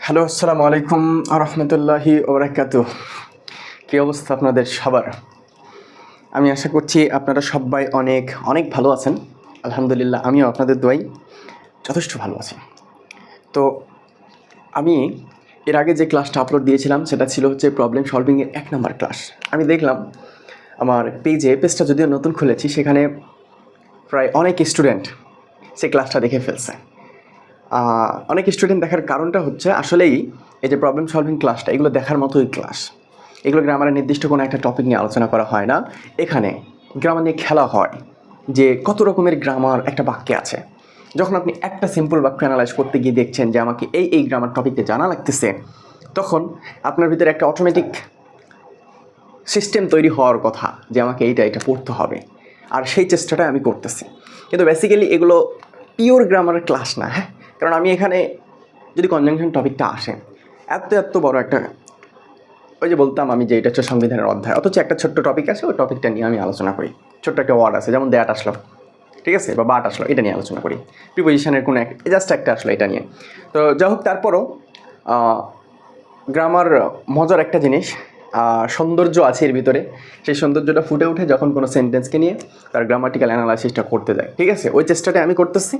Hello, আসসালামু আলাইকুম রহমতুল্লাহি ওবরাকাতুহ। কী অবস্থা আপনাদের সবার? আমি আশা করছি আপনারা সবাই অনেক অনেক ভালো আছেন। আলহামদুলিল্লাহ, আমিও আপনাদের দোয়ায় যথেষ্ট ভালো আছি। তো আমি এর আগে যে ক্লাসটা আপলোড দিয়েছিলাম সেটা ছিল হচ্ছে প্রবলেম সলভিংয়ের 1 নম্বর ক্লাস। আমি দেখলাম আমার পেজটা যদিও নতুন খুলেছি, সেখানে প্রায় অনেক স্টুডেন্ট সেই ক্লাসটা দেখে ফেলছে। অনেক স্টুডেন্ট দেখার কারণটা হচ্ছে আসলেই এই যে প্রবলেম সলভিং ক্লাসটা, এগুলো দেখার মতোই ক্লাস। এগুলো গ্রামারের নির্দিষ্ট কোনো একটা টপিক নিয়ে আলোচনা করা হয় না, এখানে গ্রামার নিয়ে খেলা হয় যে কত রকমের গ্রামার একটা বাক্যে আছে। যখন আপনি একটা সিম্পল বাক্য অ্যানালাইজ করতে গিয়ে দেখছেন যে আমাকে এই গ্রামার টপিকটা জানা লাগতেছে, তখন আপনার ভিতরে একটা অটোমেটিক সিস্টেম তৈরি হওয়ার কথা যে আমাকে এটা পড়তে হবে, আর সেই চেষ্টাটা আমি করতেছি। কিন্তু বেসিক্যালি এগুলো পিওর গ্রামারের ক্লাস না, হ্যাঁ। কারণ আমি এখানে যদি কনজাংশন টপিকটা আসে, এত বড় একটা, ওই যে বলতাম আমি যে এটা হচ্ছে সংবিধানের অধ্যায়, অথচ একটা ছোট্ট টপিক আছে, ওই টপিকটা নিয়ে আমি আলোচনা করি। ছোট্ট একটা ওয়ার্ড আছে, যেমন দ্যাট আসলো, ঠিক আছে, বা বাট আসলো, এটা নিয়ে আলোচনা করি। প্রিপোজিশনের কোনো জাস্ট একটা আসলো, এটা নিয়ে। তো যাই হোক, তারপরও গ্রামার মজার একটা জিনিস, সৌন্দর্য আছে এর ভিতরে। সেই সৌন্দর্যটা ফুটে ওঠে যখন কোনো সেন্টেন্সকে নিয়ে তার গ্রামাটিক্যাল অ্যানালাইসিসটা করতে যায়, ঠিক আছে। ওই চেষ্টাটা আমি করতেছি,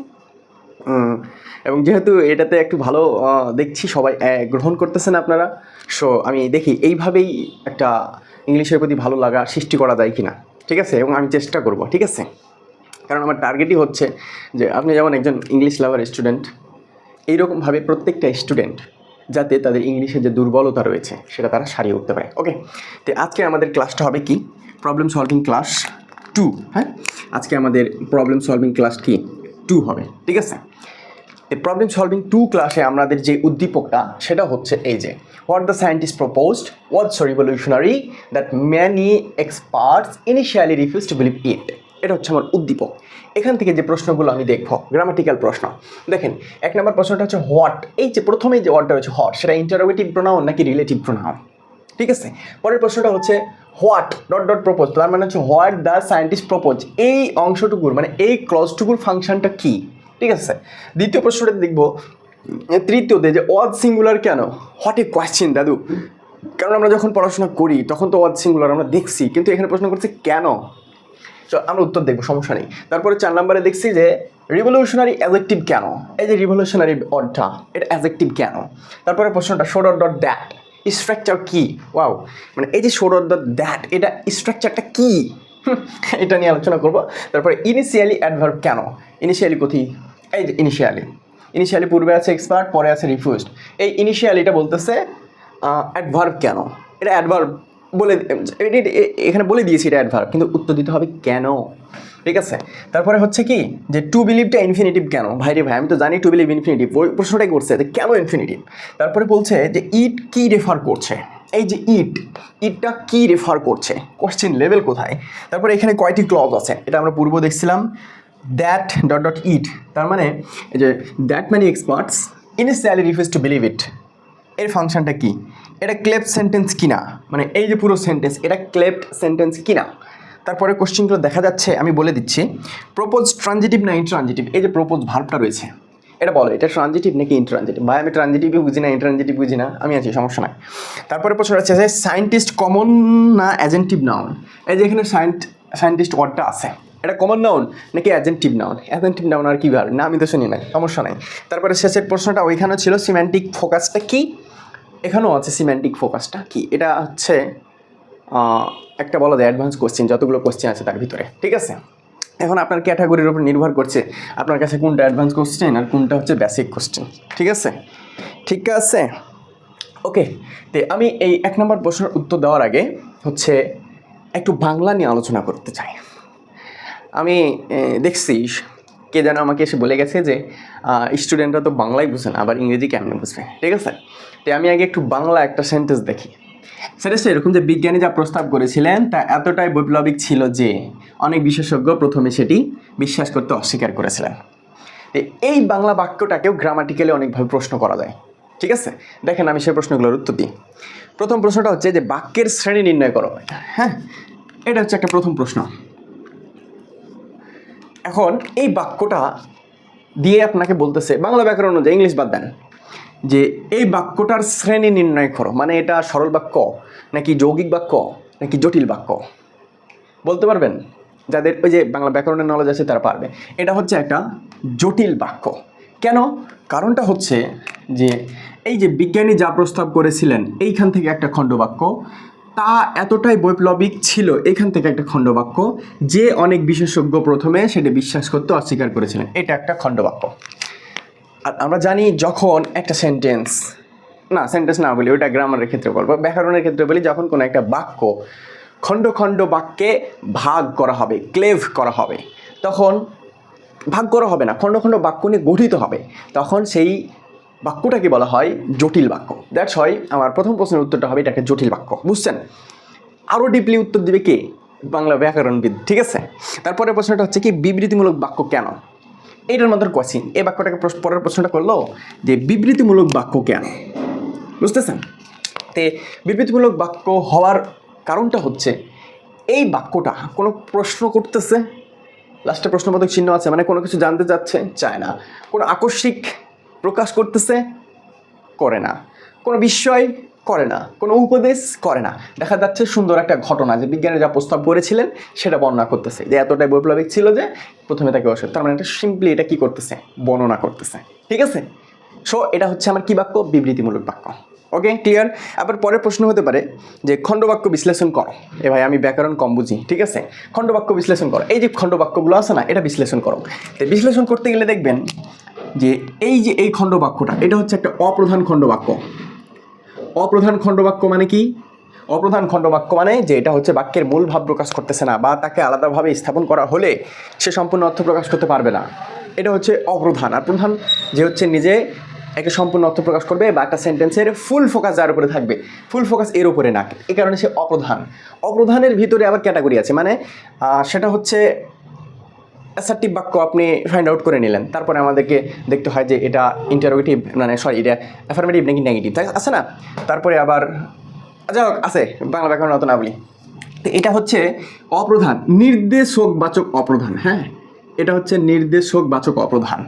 এবং যেহেতু এটাতে একটু ভালো দেখছি সবাই গ্রহণ করতেছেন আপনারা, সো আমি দেখি এইভাবেই একটা ইংলিশের প্রতি ভালো লাগা সৃষ্টি করা যায় কি না, ঠিক আছে। এবং আমি চেষ্টা করব, ঠিক আছে। কারণ আমার টার্গেটই হচ্ছে যে আপনি যেমন একজন ইংলিশ লাভার স্টুডেন্ট, এইরকমভাবে প্রত্যেকটা স্টুডেন্ট যাতে তাদের ইংলিশের যে দুর্বলতা রয়েছে সেটা তারা সারিয়ে উঠতে পারে। ওকে, তো আজকে আমাদের ক্লাসটা হবে কি, প্রবলেম সলভিং ক্লাস 2। হ্যাঁ, আজকে আমাদের প্রবলেম সলভিং ক্লাস কি 2 হবে, ঠিক আছে। এই প্রবলেম সলভিং 2 ক্লাসে আমাদের যে উদ্দীপকটা সেটা হচ্ছে এই যে, what the scientist proposed was so revolutionary that many experts initially refuse to believe it. এটা হচ্ছে আমার উদ্দীপক। এখান থেকে যে প্রশ্নগুলো আমি দেখব, গ্রামাটিক্যাল প্রশ্ন। দেখেন, 1 নম্বর প্রশ্নটা হচ্ছে হোয়াট। এই যে প্রথমেই যে ওয়ার্ডটা হচ্ছে হোয়াট, সেটা ইন্টারোগেটিভ প্রোনাউন নাকি রিলেটিভ প্রোনাউন, ঠিক আছে। পরের প্রশ্নটা হচ্ছে হোয়াট ডট প্রপোজ, তার মানে হচ্ছে হোয়াট দ্য সায়েন্টিস্ট প্রপোজ, এই অংশটুকুর মানে এই ক্লজটুকুর ফাংশনটা কী, ঠিক আছে। দ্বিতীয় প্রশ্নটা দেখব, তৃতীয়তে যে ওয়াজ সিঙ্গুলার কেন, হোয়াট এ কোয়েশ্চেন দাদু। কারণ আমরা যখন পড়াশোনা করি তখন তো ওয়াজ সিঙ্গুলার আমরা দেখছি, কিন্তু এখানে প্রশ্ন করছে কেন। তো আমরা উত্তর দেখবো, সমস্যা নেই। তারপরে 4 নম্বরে দেখছি যে রিভলিউশনারি অ্যাডজেক্টিভ কেন, এই যে রিভলিউশনারি ওয়ার্ডটা, এটা অ্যাডজেক্টিভ কেন। তারপরে প্রশ্নটা শো ডট দ্যাট স্ট্রাকচার কি, ওয়াও, মানে এই যে শো ডট দ্যাট, এটা স্ট্রাকচারটা কি, এটা নিয়ে আলোচনা করব। তারপরে ইনিশিয়ালি অ্যাডভার্ব কেন, ইনিশিয়ালি কোথায়, এই যে ইনিশিয়ালি পূর্বে আছে এক্সপার্ট, পরে আছে রিফিউজড। এই ইনিশিয়ালিটা বলতেছে অ্যাডভার্ব কেন, এটা অ্যাডভার্ব বলে এখানে বলে দিয়েছি এটা অ্যাডভার্ব, কিন্তু উত্তর দিতে হবে কেন, ঠিক আছে। তারপরে হচ্ছে কি যে টু বিলিভটা ইনফিনিটিভ কেন, ভাই আমি তো জানি টু বিলিভ ইনফিনিটিভ, ওই প্রশ্নটাই করছে যে কেন ইনফিনিটিভ। তারপরে বলছে যে ইট কি রেফার করছে, এই যে ইটটা কি রেফার করছে, কোশ্চেন লেভেল কোথায়। তারপরে এখানে কয়টি ক্লজ আছে, এটা আমরা পূর্ব দেখছিলাম, দ্যাট ডট ইট, তার মানে এই যে that many experts initially refuse to believe it, এর ফাংশনটা কি, এটা ক্লেপ্ট সেন্টেন্স কিনা, মানে এই যে পুরো সেন্টেন্স এটা ক্লেপ্ট সেন্টেন্স কিনা। তারপরে কোশ্চেনগুলো দেখা যাচ্ছে, আমি বলে দিচ্ছি, প্রপোজ ট্রানজিটিভ না ইনট্রানজিটিভ, এই যে প্রপোজ ভার্বটা রয়েছে এটা বলো, এটা ট্রানজিটিভ নাকি ইনট্রানজিটিভ। ভাই আমি ট্রানজিটিভই বুঝি না, ইনট্রানজিটিভ বুঝি না, আমি আছি, সমস্যা নাই। তারপরে প্রশ্ন আছে যে সায়েন্টিস্ট কমন না অ্যাজেন্টিভ নাউন, এই যে এখানে সায়েন্টিস্ট ওয়ার্ডটা আছে, এটা কমন নাউন নাকি অ্যাজেন্টিভ নাউন, অ্যাজেন্টিভ নাউন আর কি ভার না, আমি তো শুনি নাই, সমস্যা নাই। তারপরে শেষের প্রশ্নটা ওইখানেও ছিল, সিম্যান্টিক ফোকাসটা কি, এখানেও আছে সিম্যান্টিক ফোকাসটা কি। এটা হচ্ছে একটা বলা যায় অ্যাডভান্স কোশ্চেন, যতগুলো কোশ্চেন আছে তার ভিতরে, ঠিক আছে। এখন আপনার ক্যাটাগরির উপর নির্ভর করছে আপনার কাছে কোনটা অ্যাডভান্স কোশ্চেন আর কোনটা হচ্ছে বেসিক কোশ্চেন, ঠিক আছে, ঠিক আছে। ওকে, তো আমি এই 1 নম্বর প্রশ্নের উত্তর দেওয়ার আগে হচ্ছে একটু বাংলা নিয়ে আলোচনা করতে চাই। আমি দেখছি কে যেন আমাকে এসে বলে গেছে যে স্টুডেন্টরা তো বাংলাই বুঝে না, আবার ইংরেজি কেমনে বুঝবে, ঠিক আছে। তো আমি আগে একটু বাংলা একটা সেন্টেন্স দেখি। সেটা এরকম যে বিজ্ঞানী যা প্রস্তাব করেছিলেন তা এতটাই বৈপ্লবিক ছিল যে অনেক বিশেষজ্ঞ প্রথমে সেটি বিশ্বাস করতে অস্বীকার করেছিলেন। এই বাংলা বাক্যটাকেও গ্রামাটিক্যালি অনেকভাবে প্রশ্ন করা যায়, ঠিক আছে। দেখেন আমি সেই প্রশ্নগুলোর উত্তর দিই। প্রথম প্রশ্নটা হচ্ছে যে বাক্যের শ্রেণী নির্ণয় করো, হ্যাঁ, এটা হচ্ছে একটা প্রথম প্রশ্ন। এখন এই বাক্যটা দিয়ে আপনাকে বলতেছে, বাংলা ব্যাকরণ অনুযায়ী, ইংলিশ বাদ দেন, যে এই বাক্যটার শ্রেণী নির্ণয় করো, মানে এটা সরল বাক্য নাকি যৌগিক বাক্য নাকি জটিল বাক্য, বলতে পারবেন? যাদের ওই যে বাংলা ব্যাকরণের নলেজ আছে তারা পারবে। এটা হচ্ছে একটা জটিল বাক্য। কেন? কারণটা হচ্ছে যে এই যে বিজ্ঞানী যা প্রস্তাব করেছিলেন এইখান থেকে একটা খণ্ডবাক্য, তা এতটাই বৈপ্লবিক ছিল এইখান থেকে একটা খণ্ডবাক্য যে অনেক বিশেষজ্ঞ প্রথমে সেটা বিশ্বাস করতে অস্বীকার করেছিলেন। এটা একটা খণ্ডবাক্য। আর আমরা জানি যখন একটা সেন্টেন্স না বলি, ওইটা গ্রামারের ক্ষেত্রে বলবো, ব্যাকরণের ক্ষেত্রে বলি, যখন কোনো একটা বাক্য খণ্ড খণ্ড বাক্যে ভাগ করা হবে, ক্লেভ করা হবে, তখন ভাগ করা হবে না, খণ্ড খণ্ড বাক্য নিয়ে গঠিত হবে, তখন সেই বাক্যটাকে বলা হয় জটিল বাক্য। দ্যাটস হয় আমার প্রথম প্রশ্নের উত্তরটা হবে এটা একটা জটিল বাক্য। বুঝছেন? আরও ডিপলি উত্তর দিবে কে? বাংলা ব্যাকরণবিদ। ঠিক আছে, তারপরে প্রশ্নটা হচ্ছে কি বিবৃতিমূলক বাক্য কেন? এইটার মধ্যে কোয়েশ্চেন, এই বাক্যটাকে পরের প্রশ্নটা করলো যে বিবৃতিমূলক বাক্য কেন, বুঝতেছেন? তে বিবৃতিমূলক বাক্য হওয়ার কারণটা হচ্ছে এই বাক্যটা কোনো প্রশ্ন করতেছে, লাস্টে প্রশ্নবোধক চিহ্ন আছে, মানে কোনো কিছু জানতে চাচ্ছে, চায় না, কোনো আকস্মিক প্রকাশ করতেছে, করে না, কোনো বিস্ময় করে না, কোনো উপদেশ করে না, দেখা যাচ্ছে সুন্দর একটা ঘটনা যে বিজ্ঞানী যা প্রস্তাব করেছিলেন সেটা বর্ণনা করতেছে, যে এতটাই বৈপ্লবিক ছিল যে প্রথমে তাকে অসুখ, তার মানে এটা সিম্পলি এটা কী করতেছে? বর্ণনা করতেছে। ঠিক আছে, সো এটা হচ্ছে আমার কী বাক্য? বিবৃতিমূলক বাক্য। ওকে, ক্লিয়ার? আবার পরের প্রশ্ন হতে পারে যে খণ্ডবাক্য বিশ্লেষণ করো। এ ভাই আমি ব্যাকরণ কম বুঝি, ঠিক আছে, খণ্ডবাক্য বিশ্লেষণ করো। এই যে খণ্ডবাক্যগুলো আছে না, এটা বিশ্লেষণ করো। তো বিশ্লেষণ করতে গেলে দেখবেন যে এই খণ্ডবাক্যটা এটা হচ্ছে একটা অপ্রধান খণ্ডবাক্য। অপ্রধান খণ্ডবাক্য মানে কি? অপ্রধান খণ্ডবাক্য মানে যে এটা হচ্ছে বাক্যের মূল ভাব প্রকাশ করতেছে না, বা তাকে আলাদাভাবে স্থাপন করা হলে সে সম্পূর্ণ অর্থ প্রকাশ করতে পারবে না, এটা হচ্ছে অপ্রধান। আর প্রধান যে হচ্ছে নিজে একটা সম্পূর্ণ অর্থ প্রকাশ করবে, বা একটা সেন্টেন্সের ফুল ফোকাস যার উপরে থাকবে, ফুল ফোকাস এর উপরে না, এই কারণে সে অপ্রধান। অপ্রধানের ভিতরে আবার ক্যাটাগরি আছে, মানে সেটা হচ্ছে অ্যাসার্টিভ বাক্য আপনি ফাইন্ড আউট করে নিলেন, তারপরে আমাদেরকে দেখতে হয় যে এটা ইন্টারোগেটিভ এটা অ্যাফার্মেটিভ নাকি নেগেটিভ, তাই আছে না? তারপরে আবার যাই হোক আছে, বাংলা ব্যাকরণ অত না বলি। তো এটা হচ্ছে অপ্রধান, নির্দেশকবাচক অপ্রধান। হ্যাঁ, এটা হচ্ছে নির্দেশকবাচক অপ্রধান।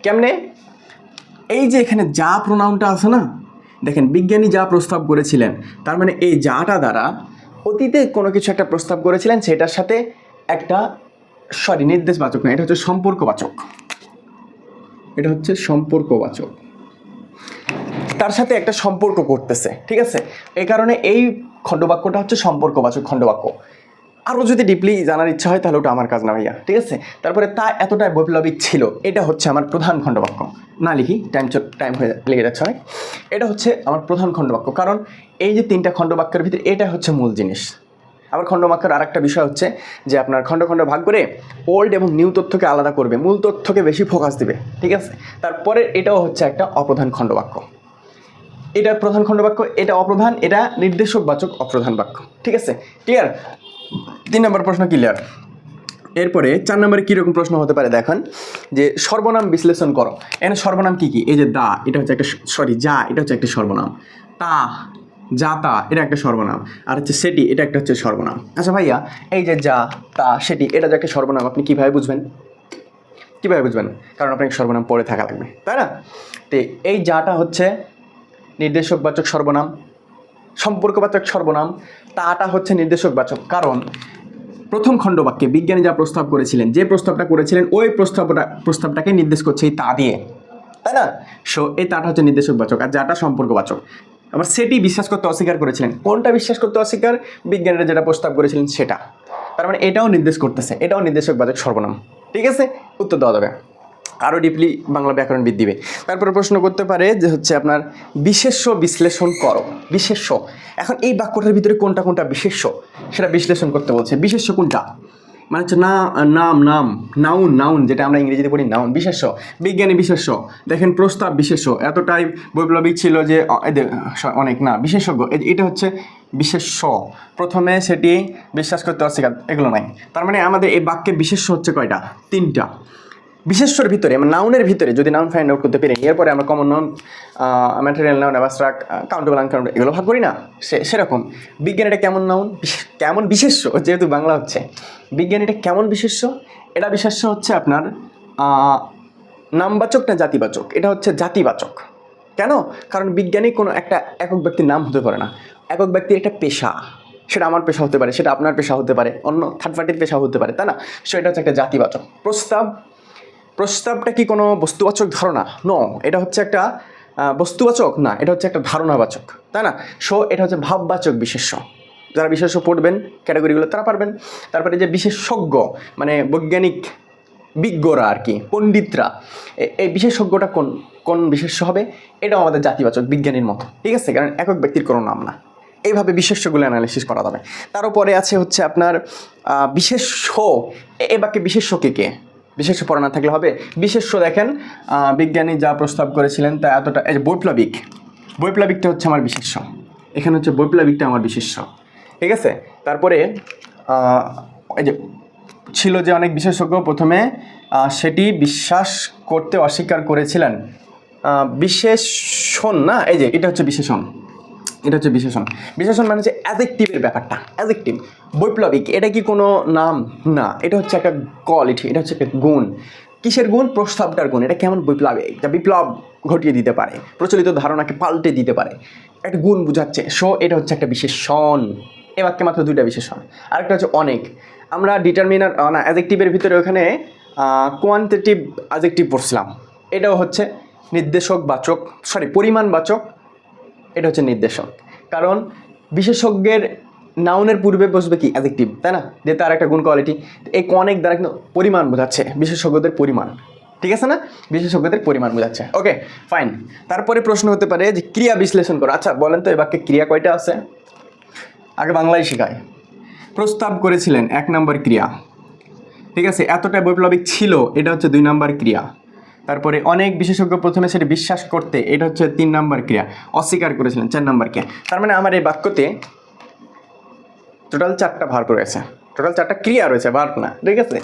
কেমনে? এই যে এখানে যা প্রোনাউনটা আছে না, দেখেন বিজ্ঞানী যা প্রস্তাব করেছিলেন, তার মানে এই যাটা দ্বারা অতীতে কোনো কিছু একটা প্রস্তাব করেছিলেন, সেটার সাথে একটা নির্দেশবাচক না, এটা হচ্ছে সম্পর্কবাচক। এটা হচ্ছে সম্পর্কবাচক, তার সাথে একটা সম্পর্ক করতেছে। ঠিক আছে, এই কারণে এই খণ্ডবাক্যটা হচ্ছে সম্পর্কবাচক খণ্ডবাক্য। আরও যদি ডিপলি জানার ইচ্ছা হয় তাহলে ওটা আমার কাজ না ভাইয়া। ঠিক আছে, তারপরে তা এতটাই বৈপ্লবিক ছিল, এটা হচ্ছে আমার প্রধান খণ্ডবাক্য। না লিখি, টাইম হয়ে লেগে যাচ্ছে অনেক। এটা হচ্ছে আমার প্রধান খণ্ডবাক্য, কারণ এই যে তিনটা খণ্ডবাক্যের ভিতরে এটা হচ্ছে মূল জিনিস। আবার খণ্ডবাক্যের আর একটা বিষয় হচ্ছে যে আপনার খণ্ড খণ্ড ভাগ করে ওল্ড এবং নিউ তথ্যকে আলাদা করবে, মূল তথ্যকে বেশি ফোকাস দিবে। ঠিক আছে, তারপরে এটাও হচ্ছে একটা অপ্রধান খণ্ডবাক্য। এটা প্রধান খণ্ডবাক্য, এটা অপ্রধান, এটা নির্দেশকবাচক অপ্রধান বাক্য। ঠিক আছে, ক্লিয়ার? 3 নম্বর প্রশ্ন ক্লিয়ার। এরপরে 4 নম্বরে কীরকম প্রশ্ন হতে পারে দেখেন, যে সর্বনাম বিশ্লেষণ করো। এখানে সর্বনাম কী কী? এই যে দা, এটা হচ্ছে একটা যা, এটা হচ্ছে একটা সর্বনাম। তা, যাতা, এটা একটা সর্বনাম। আর হচ্ছে সেটি, এটা একটা হচ্ছে সর্বনাম। আচ্ছা ভাইয়া, এই যে যা, তা, সেটি, এটা যে একটা সর্বনাম, আপনি কীভাবে বুঝবেন? কারণ আপনাকে সর্বনাম পড়ে থাকা লাগবে, তাই না? তো এই যাটা হচ্ছে নির্দেশকবাচক সর্বনাম, সম্পর্কবাচক সর্বনাম, তাটা হচ্ছে নির্দেশকবাচক। কারণ প্রথম খণ্ডবাক্যে বিজ্ঞানী যা প্রস্তাব করেছিলেন, যে প্রস্তাবটা করেছিলেন, ওই প্রস্তাবটাকে নির্দেশ করছে এই তা দিয়ে, তাই না? সো এই তাটা হচ্ছে নির্দেশকবাচক, আর যাটা সম্পর্কবাচক। আবার সেটি বিশ্বাস করতে অস্বীকার করেছিলেন। কোনটা বিশ্বাস করতে অস্বীকার? বিজ্ঞানীরা যেটা প্রস্তাব করেছিলেন সেটা। তার মানে এটাও নির্দেশ করতেছে, এটাও নির্দেশকবাচক সর্বনাম। ঠিক আছে, উত্তর দেওয়া যাবে। আরও ডিপলি বাংলা ব্যাকরণবিদ দিবে। তারপরে প্রশ্ন করতে পারে যে হচ্ছে আপনার বিশেষ্য বিশ্লেষণ করো। বিশেষ্য, এখন এই বাক্যটার ভিতরে কোনটা কোনটা বিশেষ্য সেটা বিশ্লেষণ করতে বলছে। বিশেষ্য কোনটা? মানে হচ্ছে নাউন, যেটা আমরা ইংরেজিতে পড়ি নাউন। বিশেষ্য, বিজ্ঞানী বিশেষ্য। দেখেন প্রস্তাব বিশেষ্য, এতটাই বৈপ্লবিক ছিল যে অনেক না বিশেষজ্ঞ, এটা হচ্ছে বিশেষ্য। প্রথমে সেটি বিশ্বাস করতে অস্বীকার, এগুলো নাই। তার মানে আমাদের এই বাক্যে বিশেষ্য হচ্ছে কয়টা? 3টা। বিশেষ্যর ভিতরে, নাউনের ভিতরে যদি নাউন ফাইন্ড আউট করতে পারি, এরপরে আমরা common noun, material noun, abstract, countable, uncountable এগুলো ভাগ করি না, সেরকম বিজ্ঞান এটা কেমন নাউন, কেমন বিশেষ্য, যেহেতু বাংলা হচ্ছে বিজ্ঞান এটা কেমন বিশেষ্য? এটা বিশেষ্য হচ্ছে আপনার নামবাচক না জাতিবাচক? এটা হচ্ছে জাতিবাচক। কেন? কারণ বিজ্ঞানী কোনো একটা একক ব্যক্তির নাম হতে পারে না। একক ব্যক্তির একটা পেশা, সেটা আমার পেশা হতে পারে, সেটা আপনার পেশা হতে পারে, অন্য থার্ড পার্টির পেশা হতে পারে, তাই না? সো এটা হচ্ছে একটা জাতিবাচক। প্রস্তাবটা কি কোনো বস্তুবাচক ধারণা? নো, এটা হচ্ছে একটা বস্তুবাচক না, এটা হচ্ছে একটা ধারণাবাচক, তাই না? সো এটা হচ্ছে ভাববাচক বিশেষ্য। যারা বিশেষ্য পড়বেন ক্যাটাগরিগুলো তারা পারবেন। তারপরে যে বিশেষজ্ঞ মানে বৈজ্ঞানিক বিজ্ঞরা আর কি, পণ্ডিতরা, এই বিশেষজ্ঞটা কোন কোন বিশেষ্য হবে? এটাও আমাদের জাতিবাচক বিজ্ঞানীর মতো, ঠিক আছে? কারণ একক ব্যক্তির কোনো নাম না। এইভাবে বিশেষ্যগুলো অ্যানালিসিস করা যাবে। তার উপরে আছে হচ্ছে আপনার বিশেষ্য। এ বাক্যে বিশেষ্যকে কে? বিশেষ্য পড়া না থাকলে হবে? বিশেষ্য দেখেন, বিজ্ঞানী যা প্রস্তাব করেছিলেন তা এতটা, এই যে বৈপ্লবিকটা হচ্ছে আমার বিশেষ্য, এখানে হচ্ছে বৈপ্লবিকটা আমার বিশেষ্য, ঠিক আছে? তারপরে এই যে ছিল যে অনেক বিশেষজ্ঞ প্রথমে সেটি বিশ্বাস করতে অস্বীকার করেছিলেন। বিশেষণ না, এই যে এটা হচ্ছে বিশেষণ, এটা হচ্ছে বিশেষণ। বিশেষণ মানে হচ্ছে অ্যাডজেক্টিভের ব্যাপারটা, অ্যাডজেক্টিভ। বৈপ্লবিক এটা কি কোনো নাম? না, এটা হচ্ছে একটা কোয়ালিটি, এটা হচ্ছে একটা গুণ। কিসের গুণ? প্রস্তাবটার গুণ। এটা কেমন বৈপ্লবিক? যা বিপ্লব ঘটিয়ে দিতে পারে, প্রচলিত ধারণাকে পাল্টে দিতে পারে, একটা গুণ বোঝাচ্ছে। সো এটা হচ্ছে একটা বিশেষণ। এ বাক্যে মাত্র দুইটা বিশেষণ। আরেকটা হচ্ছে অনেক। আমরা ডিটারমিনার না অ্যাডজেক্টিভের ভিতরে ওখানে কোয়ান্টিটিভ অ্যাডজেক্টিভ পড়ছিলাম, এটাও হচ্ছে নির্দেশকবাচক, পরিমাণবাচক। এটা হচ্ছে নির্দেশক, কারণ বিশেষজ্ঞের নাউনের পূর্বে বসবে কি? অ্যাডজেক্টিভ, তাই না? যে তার একটা গুণ কোয়ালিটি। এই অনেক দ্বারা কিন্তু পরিমাণ বোঝাচ্ছে, বিশেষজ্ঞদের পরিমাণ, ঠিক আছে না? বিশেষজ্ঞদের পরিমাণ বোঝাচ্ছে। Okay fine. তারপরে প্রশ্ন হতে পারে যে ক্রিয়া বিশ্লেষণ করো। আচ্ছা বলেন তো এই বাক্যে ক্রিয়া কয়টা আছে? আগে বাংলায় শেখায়। প্রস্তাব করেছিলেন 1 নম্বর ক্রিয়া, ঠিক আছে? এতটা বৈপ্লবিক ছিল, এটা হচ্ছে 2 নম্বর ক্রিয়া। তারপরে অনেক বিশেষজ্ঞ প্রথমে সেটা বিশ্বাস করতে, এটা হচ্ছে 3 নম্বর ক্রিয়া। অস্বীকার করেছিলেন 4 নম্বর ক্রিয়া। তার মানে আমার এই বাক্যতে টোটাল 4টা ভার্ব রয়েছে, টোটাল 4টা ক্রিয়া রয়েছে, ভার্ব না, ঠিক আছে?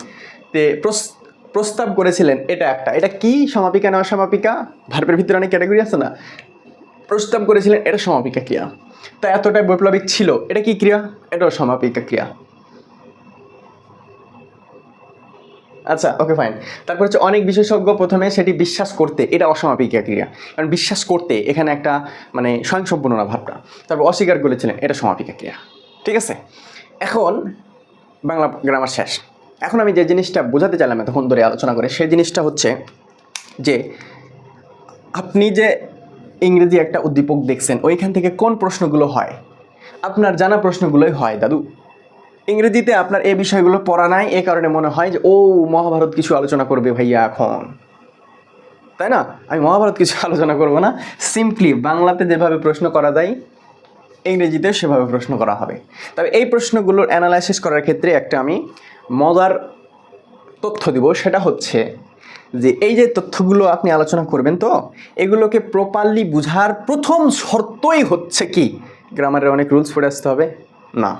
তে প্রস্তাব করেছিলেন এটা একটা, এটা কি? সমাপিকা না অসমাপিকা? ভার্বের ভিতরে অনেক ক্যাটাগরি আছে না? প্রস্তাব করেছিলেন এটা সমাপিকা ক্রিয়া। তা এতটাই বৈপ্লবিক ছিল, এটা কি ক্রিয়া? এটাও সমাপিকা ক্রিয়া। আচ্ছা ওকে ফাইন। তারপর হচ্ছে অনেক বিশেষজ্ঞ প্রথমে সেটি বিশ্বাস করতে, এটা অসমাপিকা ক্রিয়া, কারণ বিশ্বাস করতে এখানে একটা মানে স্বয়ংসম্পূর্ণ না ভাবটা। তারপর অস্বীকার করেছিলেন, এটা সমাপিকা ক্রিয়া, ঠিক আছে? এখন বাংলা গ্রামার শেষ। এখন আমি যে জিনিসটা বোঝাতে চাইলাম এতক্ষণ ধরে আলোচনা করে, সেই জিনিসটা হচ্ছে যে আপনি যে ইংরেজি একটা উদ্দীপক দেখছেন, ওইখান থেকে কোন প্রশ্নগুলো হয়? আপনার জানা প্রশ্নগুলোই হয় দাদু। ইংরেজিতে আপনার এই বিষয়গুলো পড়া নাই, এ কারণে মনে হয় যে ও মহাভারত কিছু আলোচনা করবে ভাইয়া এখন, তাই না? আমি মহাভারত কিছু আলোচনা করব না, সিম্পলি বাংলাতে যেভাবে প্রশ্ন করা যায় ইংরেজিতে সেভাবে প্রশ্ন করা হবে। তবে এই প্রশ্নগুলোর অ্যানালাইসিস করার ক্ষেত্রে একটা আমি মজার তথ্য দিব, সেটা হচ্ছে যে এই যে তথ্যগুলো আপনি আলোচনা করবেন, তো এগুলোকে প্রপারলি বুঝার প্রথম শর্তই হচ্ছে কি? গ্রামারের অনেক রুলস পড়ে আসতে হবে না,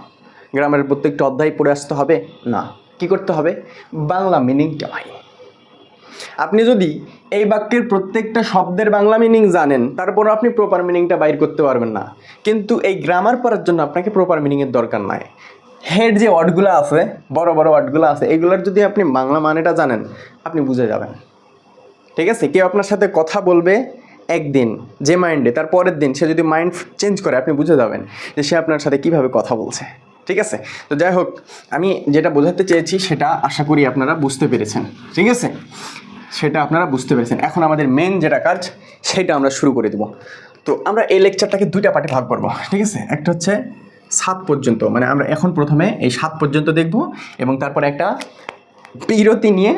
গ্রামারের প্রত্যেকটা অধ্যায় পড়ে আসতে হবে না, কি করতে হবে? বাংলা মিনিংটা ভাই। আপনি যদি এই বাক্যের প্রত্যেকটা শব্দের বাংলা মিনিং জানেন, তারপর আপনি প্রপার মিনিংটা বাইর করতে পারবেন না। কিন্তু এই গ্রামার পড়ার জন্য আপনাকে প্রপার মিনিংয়ের দরকার নাই। হেড যে ওয়ার্ডগুলো আছে, বড় বড় ওয়ার্ডগুলো আছে, এগুলোর যদি আপনি বাংলা মানেটা জানেন, আপনি বুঝে যাবেন, ঠিক আছে? কেউ আপনার সাথে কথা বলবে একদিন যে মাইন্ডে, তার পরের দিন সে যদি মাইন্ড চেঞ্জ করে, আপনি বুঝে যাবেন যে সে আপনার সাথে কীভাবে কথা বলছে, ঠিক আছে? তো যাই হোক, আমি যেটা বোঝাতে চেয়েছি সেটা আশা করি আপনারা বুঝতে পেরেছেন, ঠিক আছে? সেটা আপনারা বুঝতে পেরেছেন। এখন আমাদের মেন যেটা কাজ সেটা আমরা শুরু করে দেবো। তো আমরা এই লেকচারটাকে 2টা পার্টে ভাগ করবো, ঠিক আছে? একটা হচ্ছে 7 পর্যন্ত, মানে আমরা এখন প্রথমে এই 7 পর্যন্ত দেখব, এবং তারপরে একটা বিরতি নিয়ে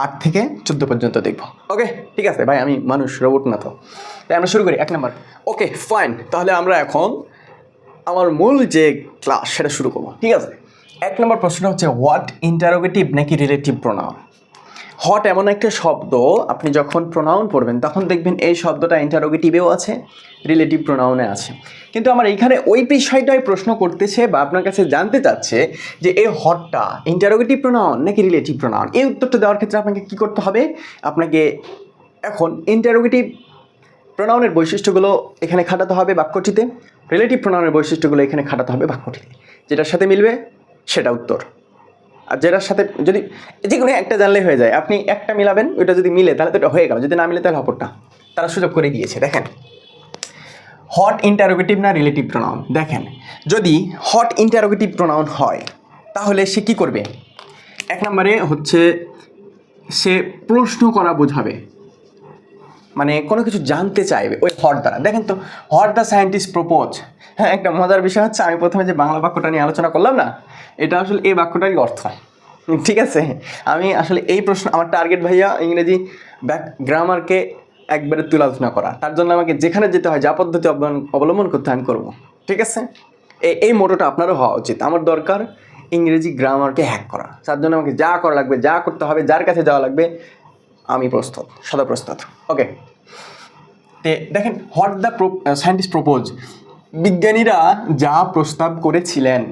8 থেকে 14 পর্যন্ত দেখব। ওকে ঠিক আছে ভাই, আমি মানুষ, রোবট না তো। তাই আমরা শুরু করি 1 নম্বর। ওকে ফাইন, তাহলে আমরা এখন আমার মূল যে ক্লাস সেটা শুরু করবো, ঠিক আছে? 1 নম্বর প্রশ্নটা হচ্ছে হোয়াট ইন্টারোগেটিভ নাকি রিলেটিভ প্রোনাউন? হট এমন একটা শব্দ, আপনি যখন প্রোনাউন পড়বেন তখন দেখবেন এই শব্দটা ইন্টারোগেটিভেও আছে, রিলেটিভ প্রোনাউনে আছে। কিন্তু আমার এইখানে ওই বিষয়টাই প্রশ্ন করতেছে বা আপনার কাছে জানতে চাচ্ছে যে এই হটটা ইন্টারোগেটিভ প্রোনাউন নাকি রিলেটিভ প্রোনাউন। এই উত্তরটা দেওয়ার ক্ষেত্রে আপনাকে কী করতে হবে? আপনাকে এখন ইন্টারোগেটিভ প্রোনাউনের বৈশিষ্ট্যগুলো এখানে খাটাতে হবে বাক্যটিতে, রিলেটিভ প্রোনাউনের বৈশিষ্ট্যগুলো এখানে খাটাতে হবে বাক্যটিতে, যেটার সাথে মিলবে সেটা উত্তর। আর যেটার সাথে যদি যে কোনো একটা জানলে হয়ে যায়, আপনি একটা মিলাবেন, ওইটা যদি মিলে তাহলে তো এটা হয়ে গেল, যদি না মিলে তাহলে অপরটা। তারা সুযোগ করে দিয়েছে। দেখেন হট ইন্টারোগেটিভ না রিলেটিভ প্রোনাউন। দেখেন যদি হট ইন্টারোগেটিভ প্রোনাউন হয় তাহলে সে কী করবে? এক নম্বরে হচ্ছে সে প্রশ্ন করা বোঝাবে, মানে কোনো কিছু জানতে চাইবে ওই হট দ্বারা। দেখেন তো, হট দ্য সায়েন্টিস্ট প্রপোজ। হ্যাঁ, একটা মজার বিষয় হচ্ছে আমি প্রথমে যে বাংলা বাক্যটা নিয়ে আলোচনা করলাম না, এটা আসলে এই বাক্যটারই অর্থ। ঠিক আছে, আমি আসলে এই প্রশ্ন, আমার টার্গেট ভাইয়া ইংরেজি গ্রামারকে একবারে তুলাধনা করা, তার জন্য আমাকে যেখানে যেতে হয় যা পদ্ধতি অবলম্বন করতে আমি করবো। ঠিক আছে, এই মোটোটা আপনারও হওয়া উচিত। আমার দরকার ইংরেজি গ্রামারকে হ্যাক করা, তার জন্য আমাকে যা করা লাগবে, যা করতে হবে, যার কাছে যাওয়া লাগবে, আমি প্রস্তুত, সদা প্রস্তুত। ওকে, তে দেখেন হোয়াট দ্য সায়েন্টিস্ট প্রপোজ, বিজ্ঞানীরা যা প্রস্তাব করেছিলেন,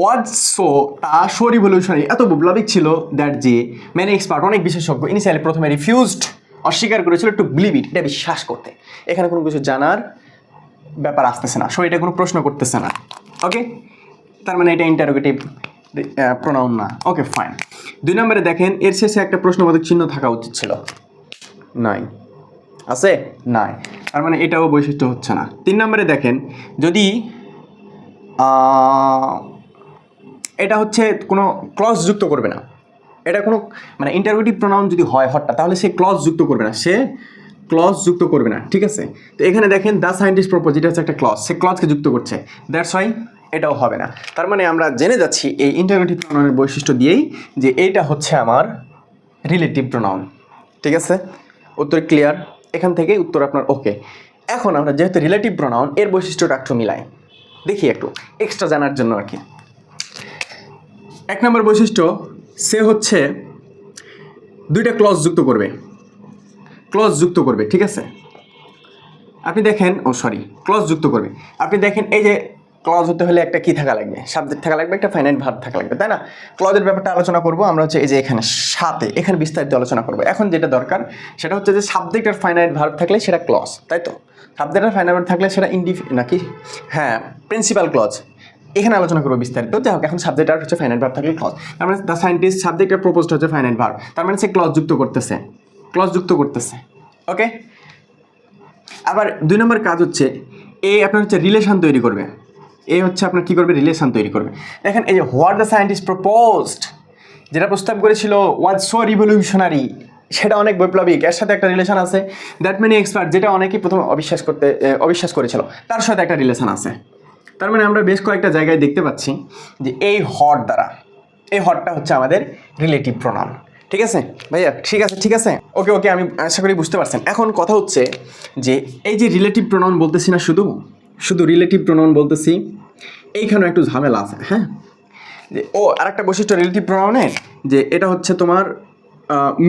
ওয়াজ সো, তা সো রিভলিউশনারি, এত বৈপ্লবিক ছিল দ্যাট যে মেনি এক্সপার্ট, অনেক বিশেষজ্ঞ ইনিশিয়ালি প্রথমে রিফিউজড, অস্বীকার করেছিল টু বিলিভ ইট, এটা বিশ্বাস করতে। এখানে কোনো কিছু জানার ব্যাপার আসতেছে না, সো এটা কোনো প্রশ্ন করতেছে না। ওকে, তার মানে এটা ইন্টারোগেটিভ প্রোনাউন না। Okay fine. 2 নম্বরে দেখেন এর শেষে একটা প্রশ্নবোধক চিহ্ন থাকা উচিত ছিল, নাই, আছে নাই, তার মানে এটাও বৈশিষ্ট্য হচ্ছে না। 3 নম্বরে দেখেন যদি এটা হচ্ছে কোনো ক্লজ যুক্ত করবে না, এটা কোনো মানে ইন্টারোগেটিভ প্রোনাউন যদি হয় হটটা, তাহলে সে ক্লজ যুক্ত করবে না, সে ক্লজ যুক্ত করবে না। ঠিক আছে, তো এখানে দেখেন দ্য সায়েন্টিস্ট প্রপোজ, এটা হচ্ছে একটা ক্লজ, সে ক্লজকে যুক্ত করছে, দ্যাটস ওয়াই এটাও হবে না। তার মানে আমরা জেনে যাচ্ছি এই ইন্টারোগেটিভ প্রোনাউনের বৈশিষ্ট্য দিয়েই যে এইটা হচ্ছে আমার রিলেটিভ প্রোনাউন। ঠিক আছে, উত্তর ক্লিয়ার, এখান থেকেই উত্তর আপনার ওকে। এখন আমরা যেহেতু রিলেটিভ প্রোনাউন, এর বৈশিষ্ট্যটা একটু মিলাই দেখি, একটু এক্সট্রা জানার জন্য আর কি। 1 নম্বর বৈশিষ্ট্য, সে হচ্ছে 2টা ক্লজ যুক্ত করবে, ক্লজ যুক্ত করবে। ঠিক আছে, আপনি দেখেন, ক্লজ যুক্ত করবে। আপনি দেখেন এই যে ক্লজ হতে হলে একটা কি থাকা লাগবে, সাবজেক্ট থাকা লাগবে, একটা ফাইনাইট ভার্ব থাকা লাগবে, তাই না? ক্লজের ব্যাপারটা আলোচনা করব আমরা হচ্ছে এই যে এখানে সাথে, এখানে বিস্তারিত আলোচনা করব। এখন যেটা দরকার সেটা হচ্ছে যে সাবজেক্ট আর ফাইনাইট ভার্ব থাকলে সেটা ক্লজ, তাই তো? সাবজেক্ট আর ফাইনাইট ভার্ব থাকলে সেটা নাকি, হ্যাঁ, প্রিন্সিপাল ক্লজ, এখানে আলোচনা করবো বিস্তারিত। যাই হোক, এখন সাবজেক্ট আর হচ্ছে ফাইনাইট ভার্ব থাকলে ক্লজ, তার মানে দ্য সায়েন্টিস্ট সাবজেক্টের প্রপোজড হচ্ছে ফাইনাইট ভার্ব, তার মানে সে ক্লজ যুক্ত করতেছে, ক্লজ যুক্ত করতেছে। ওকে, আবার 2 নম্বর কাজ হচ্ছে এ আপনার হচ্ছে রিলেশন তৈরি করবে, এ হচ্ছে আপনার কী করবে, রিলেশন তৈরি করবে। দেখেন এই যে হোয়াট দ্য সায়েন্টিস্ট প্রপোজড, যেটা প্রস্তাব করেছিল, ওয়াজ সো রিভলিউশনারি, সেটা অনেক বৈপ্লবিক, এর সাথে একটা রিলেশন আছে। দ্যাট মেনি এক্সপার্ট, যেটা অনেকেই প্রথমে অবিশ্বাস করেছিল, তার সাথে একটা রিলেশন আছে। তার মানে আমরা বেশ কয়েকটা জায়গায় দেখতে পাচ্ছি যে এই হট দ্বারা, এই হটটা হচ্ছে আমাদের রিলেটিভ প্রোনাউন। ঠিক আছে ভাইয়া, ঠিক আছে ওকে ওকে, আমি আশা করি বুঝতে পারছেন। এখন কথা হচ্ছে যে এই যে রিলেটিভ প্রোনাউন বলতেছি না, শুধু রিলেটিভ প্রোনাউন বলতেছি, এইখানেও একটু ঝামেলা আছে। হ্যাঁ, যে আরেকটা বৈশিষ্ট্য রিলেটিভ প্রোনাউনের, যে এটা হচ্ছে তোমার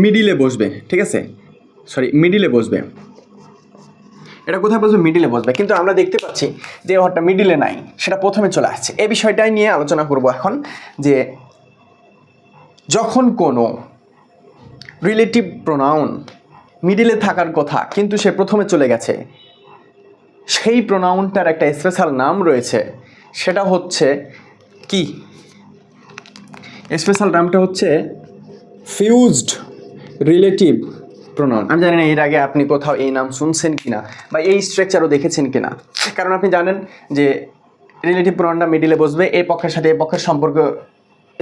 মিডিলে বসবে। ঠিক আছে, মিডিলে বসবে, এটা কোথায় বসবে, মিডিলে বসবে। কিন্তু আমরা দেখতে পাচ্ছি যে হটটা মিডিলে নাই, সেটা প্রথমে চলে আসছে। এই বিষয়টাই নিয়ে আলোচনা করব এখন, যে যখন কোনো রিলেটিভ প্রোনাউন মিডিলে থাকার কথা কিন্তু সে প্রথমে চলে গেছে, সেই প্রোনাউনটার একটা স্পেশাল নাম রয়েছে, সেটা হচ্ছে কি, স্পেশাল নামটা হচ্ছে ফিউজড রিলেটিভ প্রোনাউন। আমি জানি না এর আগে আপনি কোথাও এই নাম শুনছেন কিনা বা এই স্ট্রাকচারও দেখেছেন কিনা, কারণ আপনি জানেন যে রিলেটিভ প্রোনাউনটা মিডিলে বসবে, এই পক্ষের সাথে এই পক্ষের সম্পর্ক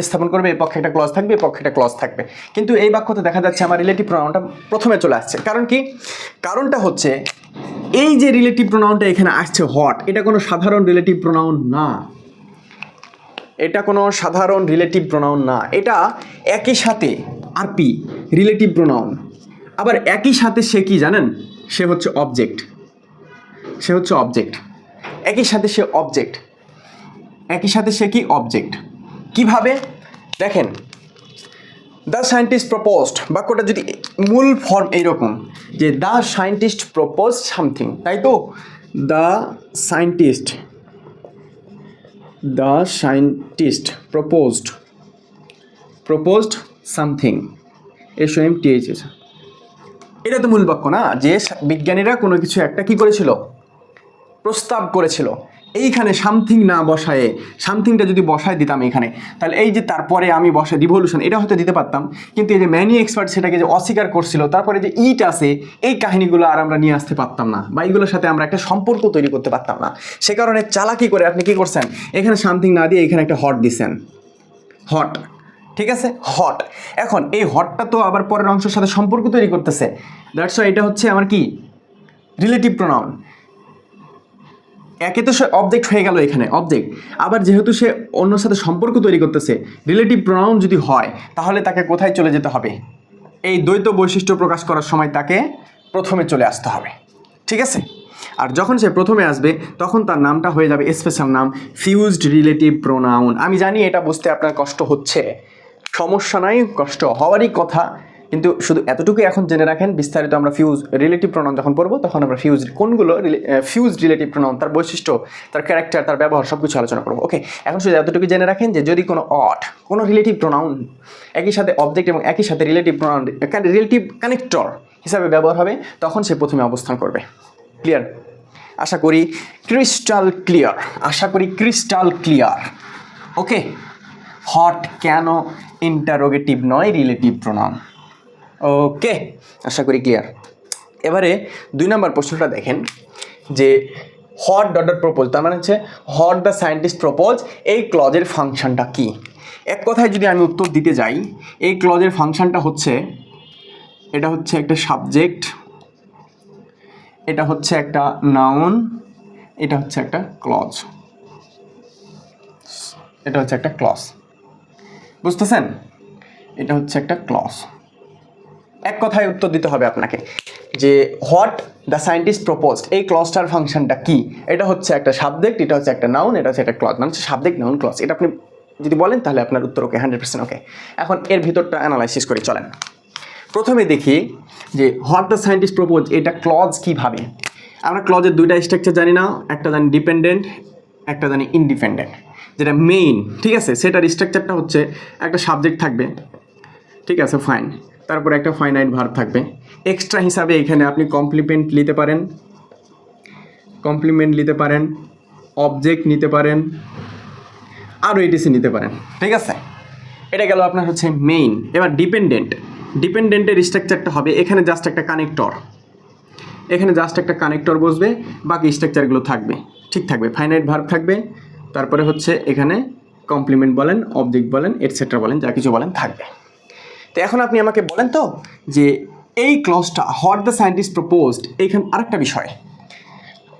স্থাপন করবে, এই পক্ষে একটা ক্লজ থাকবে, এই পক্ষে একটা ক্লজ থাকবে। কিন্তু এই বাক্যতে দেখা যাচ্ছে আমার রিলেটিভ প্রোনাউনটা প্রথমে চলে আসছে। কারণ কি, কারণটা হচ্ছে এই যে রিলেটিভ প্রোনাউনটা এখানে আসছে হট, এটা কোনো সাধারণ রিলেটিভ প্রোনাউন না, এটা কোনো সাধারণ রিলেটিভ প্রোনাউন না, এটা একই সাথে আরপি রিলেটিভ প্রোনাউন, আবার একই সাথে সে কি জানেন, সে হচ্ছে অবজেক্ট, একই সাথে সে অবজেক্ট, একই সাথে সে কি অবজেক্ট। কিভাবে দেখেন, দ্য সায়েন্টিস্ট প্রপোজড বাক্যটা যদি মূল ফর্ম এইরকম, যে দ্য সায়েন্টিস্ট প্রপোজ সামথিং, তাই তো, the scientist proposed something, SOMTH, এটা তো মূল বাক্য না, যে বিজ্ঞানীরা কোনো কিছু একটা কি করেছিল, প্রস্তাব করেছিল। এইখানে সামথিং না বসায়ে সামথিংটা যদি বসায় দিতাম এখানে, তাহলে এই যে তারপরে আমি বসাই রিভলিউশন, এটা হয়তো দিতে পারতাম, কিন্তু এই যে ম্যানি এক্সপার্ট সেটাকে যে অস্বীকার করছিল, তারপরে যে ইট আছে, এই কাহিনীগুলো আর আমরা নিয়ে আসতে পারতাম না, বা এইগুলোর সাথে আমরা একটা সম্পর্ক তৈরি করতে পারতাম না। সে কারণে চালাকি করে আপনি কি করছেন, এখানে সামথিং না দিয়ে এখানে একটা হট দিছেন, হট, ঠিক আছে, হট। এখন এই হটটা তো আবার পরের অংশের সাথে সম্পর্ক তৈরি করতেছে, দ্যাটস ওয়াই এটা হচ্ছে আমার কি রিলেটিভ প্রোনাউন। একে তো সে অবজেক্ট হয়ে গেল এখানে অবজেক্ট, আবার যেহেতু সে অন্যর সাথে সম্পর্ক তৈরি করতেছে, রিলেটিভ প্রোনাউন যদি হয় তাহলে তাকে কোথায় চলে যেতে হবে, এই দ্বৈত বৈশিষ্ট্য প্রকাশ করার সময় তাকে প্রথমে চলে আসতে হবে, ঠিক আছে। আর যখন সে প্রথমে আসবে তখন তার নামটা হয়ে যাবে স্পেশাল নাম, ফিউজড রিলেটিভ প্রোনাউন। আমি জানি এটা বুঝতে আপনার কষ্ট হচ্ছে, সমস্যা নাই, কষ্ট হওয়ারই কথা, কিন্তু শুধু এতটুকু এখন জেনে রাখেন, বিস্তারিত আমরা ফিউজ রিলেটিভ প্রোনাউন যখন পড়বো তখন আমরা কোনগুলো ফিউজ রিলেটিভ প্রোনাউন, তার বৈশিষ্ট্য, তার ক্যারেক্টার, তার ব্যবহার সব কিছু আলোচনা করবো। ওকে, এখন শুধু এতটুকু জেনে রাখেন যে যদি কোনো রিলেটিভ প্রোনাউন একই সাথে অবজেক্ট এবং একই সাথে রিলেটিভ প্রোনাউন রিলেটিভ কানেক্টর হিসাবে ব্যবহার হবে, তখন সে প্রথমে অবস্থান করবে। ক্লিয়ার? আশা করি ক্রিস্টাল ক্লিয়ার। ওকে, হট কেন ইন্টারোগেটিভ নয়, রিলেটিভ প্রোনাউন। ওকে, আশা করি ক্লিয়ার। এবারে 2 নম্বর প্রশ্নটা দেখেন যে হট ডট ডট প্রপোজ, তার মানে হচ্ছে হট দ্য সায়েন্টিস্ট প্রপোজ, এই ক্লজের ফাংশনটা কি? এক কথায় যদি আমি উত্তর দিতে যাই, এই ক্লজের ফাংশনটা হচ্ছে, এটা হচ্ছে একটা সাবজেক্ট, এটা হচ্ছে একটা নাউন, এটা হচ্ছে একটা ক্লজ, এটা হচ্ছে একটা ক্লজ, বুঝতেছেন? এটা হচ্ছে একটা ক্লজ। এক কথায় উত্তর দিতে হবে আপনাকে যে হোয়াট দ্য সায়েন্টিস্ট প্রপোজড, এই ক্লজটার ফাংশনটা কি? এটা হচ্ছে একটা সাবজেক্ট, এটা হচ্ছে একটা নাউন, এটা হচ্ছে একটা ক্লজ, মানে হচ্ছে সাবজেক্ট নাউন ক্লজ। এটা আপনি যদি বলেন তাহলে আপনার উত্তর ওকে, 100% ওকে। এখন এর ভিতরটা অ্যানালাইসিস করি, চলেন। প্রথমে দেখি যে হোয়াট দ্য সায়েন্টিস্ট প্রপোজ, এটা ক্লজ কিভাবে। আমরা ক্লজের 2টা স্ট্রাকচার জানি না, একটা জানি ডিপেন্ডেন্ট, একটা জানি ইন্ডিপেন্ডেন্ট। যেটা মেইন, ঠিক আছে, সেটার স্ট্রাকচারটা হচ্ছে একটা সাবজেক্ট থাকবে, ঠিক আছে, ফাইন, তারপরে একটা ফাইনাইট ভার্ব থাকবে। এক্সট্রা হিসাবে এখানে আপনি কমপ্লিমেন্ট নিতে পারেন, অবজেক্ট নিতে পারেন, আরও এটিসি নিতে পারেন, ঠিক আছে। এটা গেল আপনার হচ্ছে মেইন। এবার ডিপেন্ডেন্টের স্ট্রাকচারটা হবে, এখানে জাস্ট একটা কানেক্টর বসবে, বাকি স্ট্রাকচারগুলো থাকবে, ঠিক থাকবে, ফাইনাইট ভার্ব থাকবে, তারপরে হচ্ছে এখানে কমপ্লিমেন্ট বলেন, অবজেক্ট বলেন, এটসেট্রা বলেন, যা কিছু বলেন থাকবে। তো এখন আপনি আমাকে বলেন তো যে এই ক্লজটা হোয়াট দ্য সায়েন্টিস্ট প্রপোজড, এইখানে আরেকটা বিষয়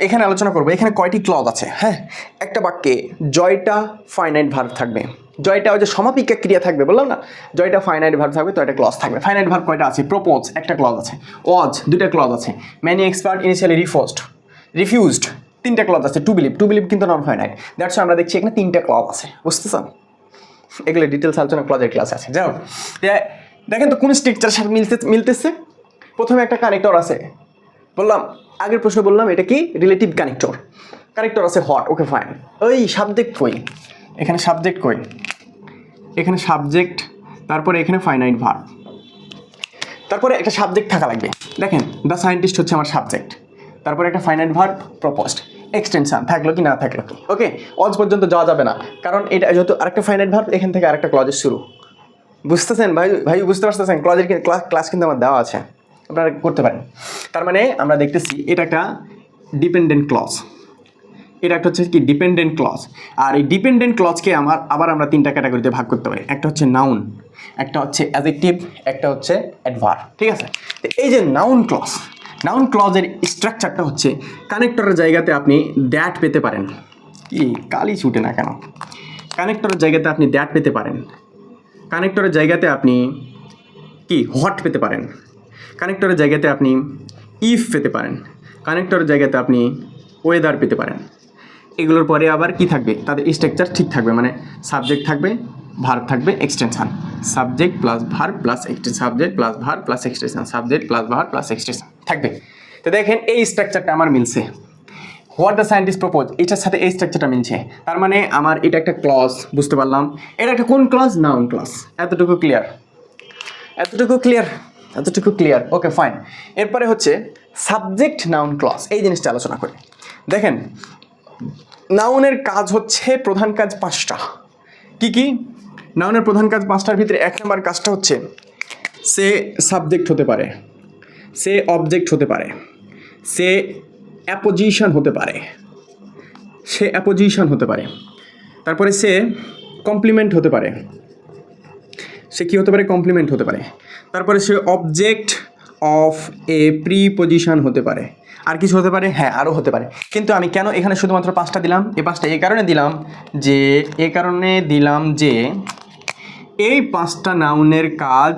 এখানে আলোচনা করবো, এখানে কয়টি ক্লজ আছে। হ্যাঁ, একটা বাক্যে জয়টা ফাইনাইট ভার্ব থাকবে, জয়টা ওই যে সমাপিকা ক্রিয়া থাকবে, বললাম না, জয়টা ফাইনাইট ভার্ব থাকবে, তো একটা ক্লজ থাকবে। ফাইনাইট ভার্ব কয়টা আছে? প্রপোজ একটা ক্লজ আছে, ওয়াজ 2টা ক্লজ আছে, ম্যানি এক্সপার্ট ইনিশিয়ালি রিফিউজড 3টা ক্লজ আছে, টু বিলিভ কিন্তু নন ফাইনাইট, দ্যাটস আমরা দেখছি এখানে 3টা ক্লজ আছে, বুঝতেছেন? এগুলো ডিটেলস আলোচনা ক্লজের ক্লাস আছে। যাও দেখেন তো কোন স্ট্রাকচারের সাথে মিলতেছে। প্রথমে একটা কানেক্টর আছে, বললাম আগের প্রশ্ন বললাম এটা কি রিলেটিভ কানেক্টর আছে হট, ওকে ফাইন। ওই সাবজেক্ট কই, এখানে সাবজেক্ট, তারপরে এখানে ফাইনাইট ভার্ব, তারপরে একটা সাবজেক্ট থাকা লাগবে। দেখেন দ্য সায়েন্টিস্ট হচ্ছে আমার সাবজেক্ট, তারপরে একটা ফাইনাইট ভার্ব, প্রপোজড, এক্সটেনশন থাকলো কি না থাকলো কি। ওকে, অজ পর্যন্ত যাওয়া যাবে না, কারণ এটা যেহেতু আরেকটা ফাইনাইট ভার্ব, এখান থেকে আরেকটা ক্লজের শুরু। বুঝতেছেন ভাই বুঝতে পারতেছেন? ক্লজের ক্লাস কিন্তু আমার দেওয়া আছে, আপনারা করতে পারেন। তার মানে আমরা দেখতেছি এটা একটা ডিপেন্ডেন্ট ক্লজ, এটা একটা হচ্ছে কি ডিপেন্ডেন্ট ক্লজ। আর এই ডিপেন্ডেন্ট ক্লজকে আবার আমরা 3টা ক্যাটাগরিতে ভাগ করতে পারি, একটা হচ্ছে নাউন, একটা হচ্ছে অ্যাডজেক্টিভ, একটা হচ্ছে অ্যাডভার্ব, ঠিক আছে। তো এই যে নাউন ক্লজের স্ট্রাকচারটা হচ্ছে কানেক্টরের জায়গাতে আপনি দ্যাট পেতে পারেন, কি কালি ছুটে না কেন, কানেক্টরের জায়গাতে আপনি দ্যাট পেতে পারেন, কানেক্টরের জায়গাতে আপনি কি হট পেতে পারেন, কানেক্টরের জায়গাতে আপনি ইফ পেতে পারেন, কানেক্টরের জায়গাতে আপনি ওয়েদার পেতে পারেন। এগুলোর পরে আবার কি থাকবে, তাদের স্ট্রাকচার ঠিক থাকবে, মানে সাবজেক্ট থাকবে, ভার্ব থাকবে, extension, subject plus verb plus extension, subject plus verb plus extension, subject plus verb plus extension থাকবে। তো দেখেন এই স্ট্রাকচারটা আমার মিলছে, হোয়াট দ্য সায়েন্টিস্ট প্রপোজ এটার সাথে এই স্ট্রাকচারটা মিলছে, তার মানে আমার এটা একটা ক্লজ, বুঝতে পারলাম। এটা একটা কোন ক্লজ? Noun clause. এতটুকু ক্লিয়ার, ওকে ফাইন। এরপরে হচ্ছে সাবজেক্ট নাউন ক্লজ, এই জিনিসটা আলোচনা করি। দেখেন নাউনের কাজ হচ্ছে প্রধান কাজ 5টা। কি কি? নাউনের প্রধান কাজ 5টার ভিতরে 1 নম্বর কাজটা হচ্ছে সে সাবজেক্ট হতে পারে, সে অবজেক্ট হতে পারে, সে অ্যাপোজিশন হতে পারে, তারপরে সে কমপ্লিমেন্ট হতে পারে, সে কী হতে পারে? কমপ্লিমেন্ট হতে পারে। তারপরে সে অবজেক্ট অফ এ প্রিপজিশন হতে পারে। আর কিছু হতে পারে? হ্যাঁ, আরও হতে পারে। কিন্তু আমি কেন এখানে শুধুমাত্র 5টা দিলাম? এই 5টা এই কারণে দিলাম যে এই 5টা নাউনের কাজ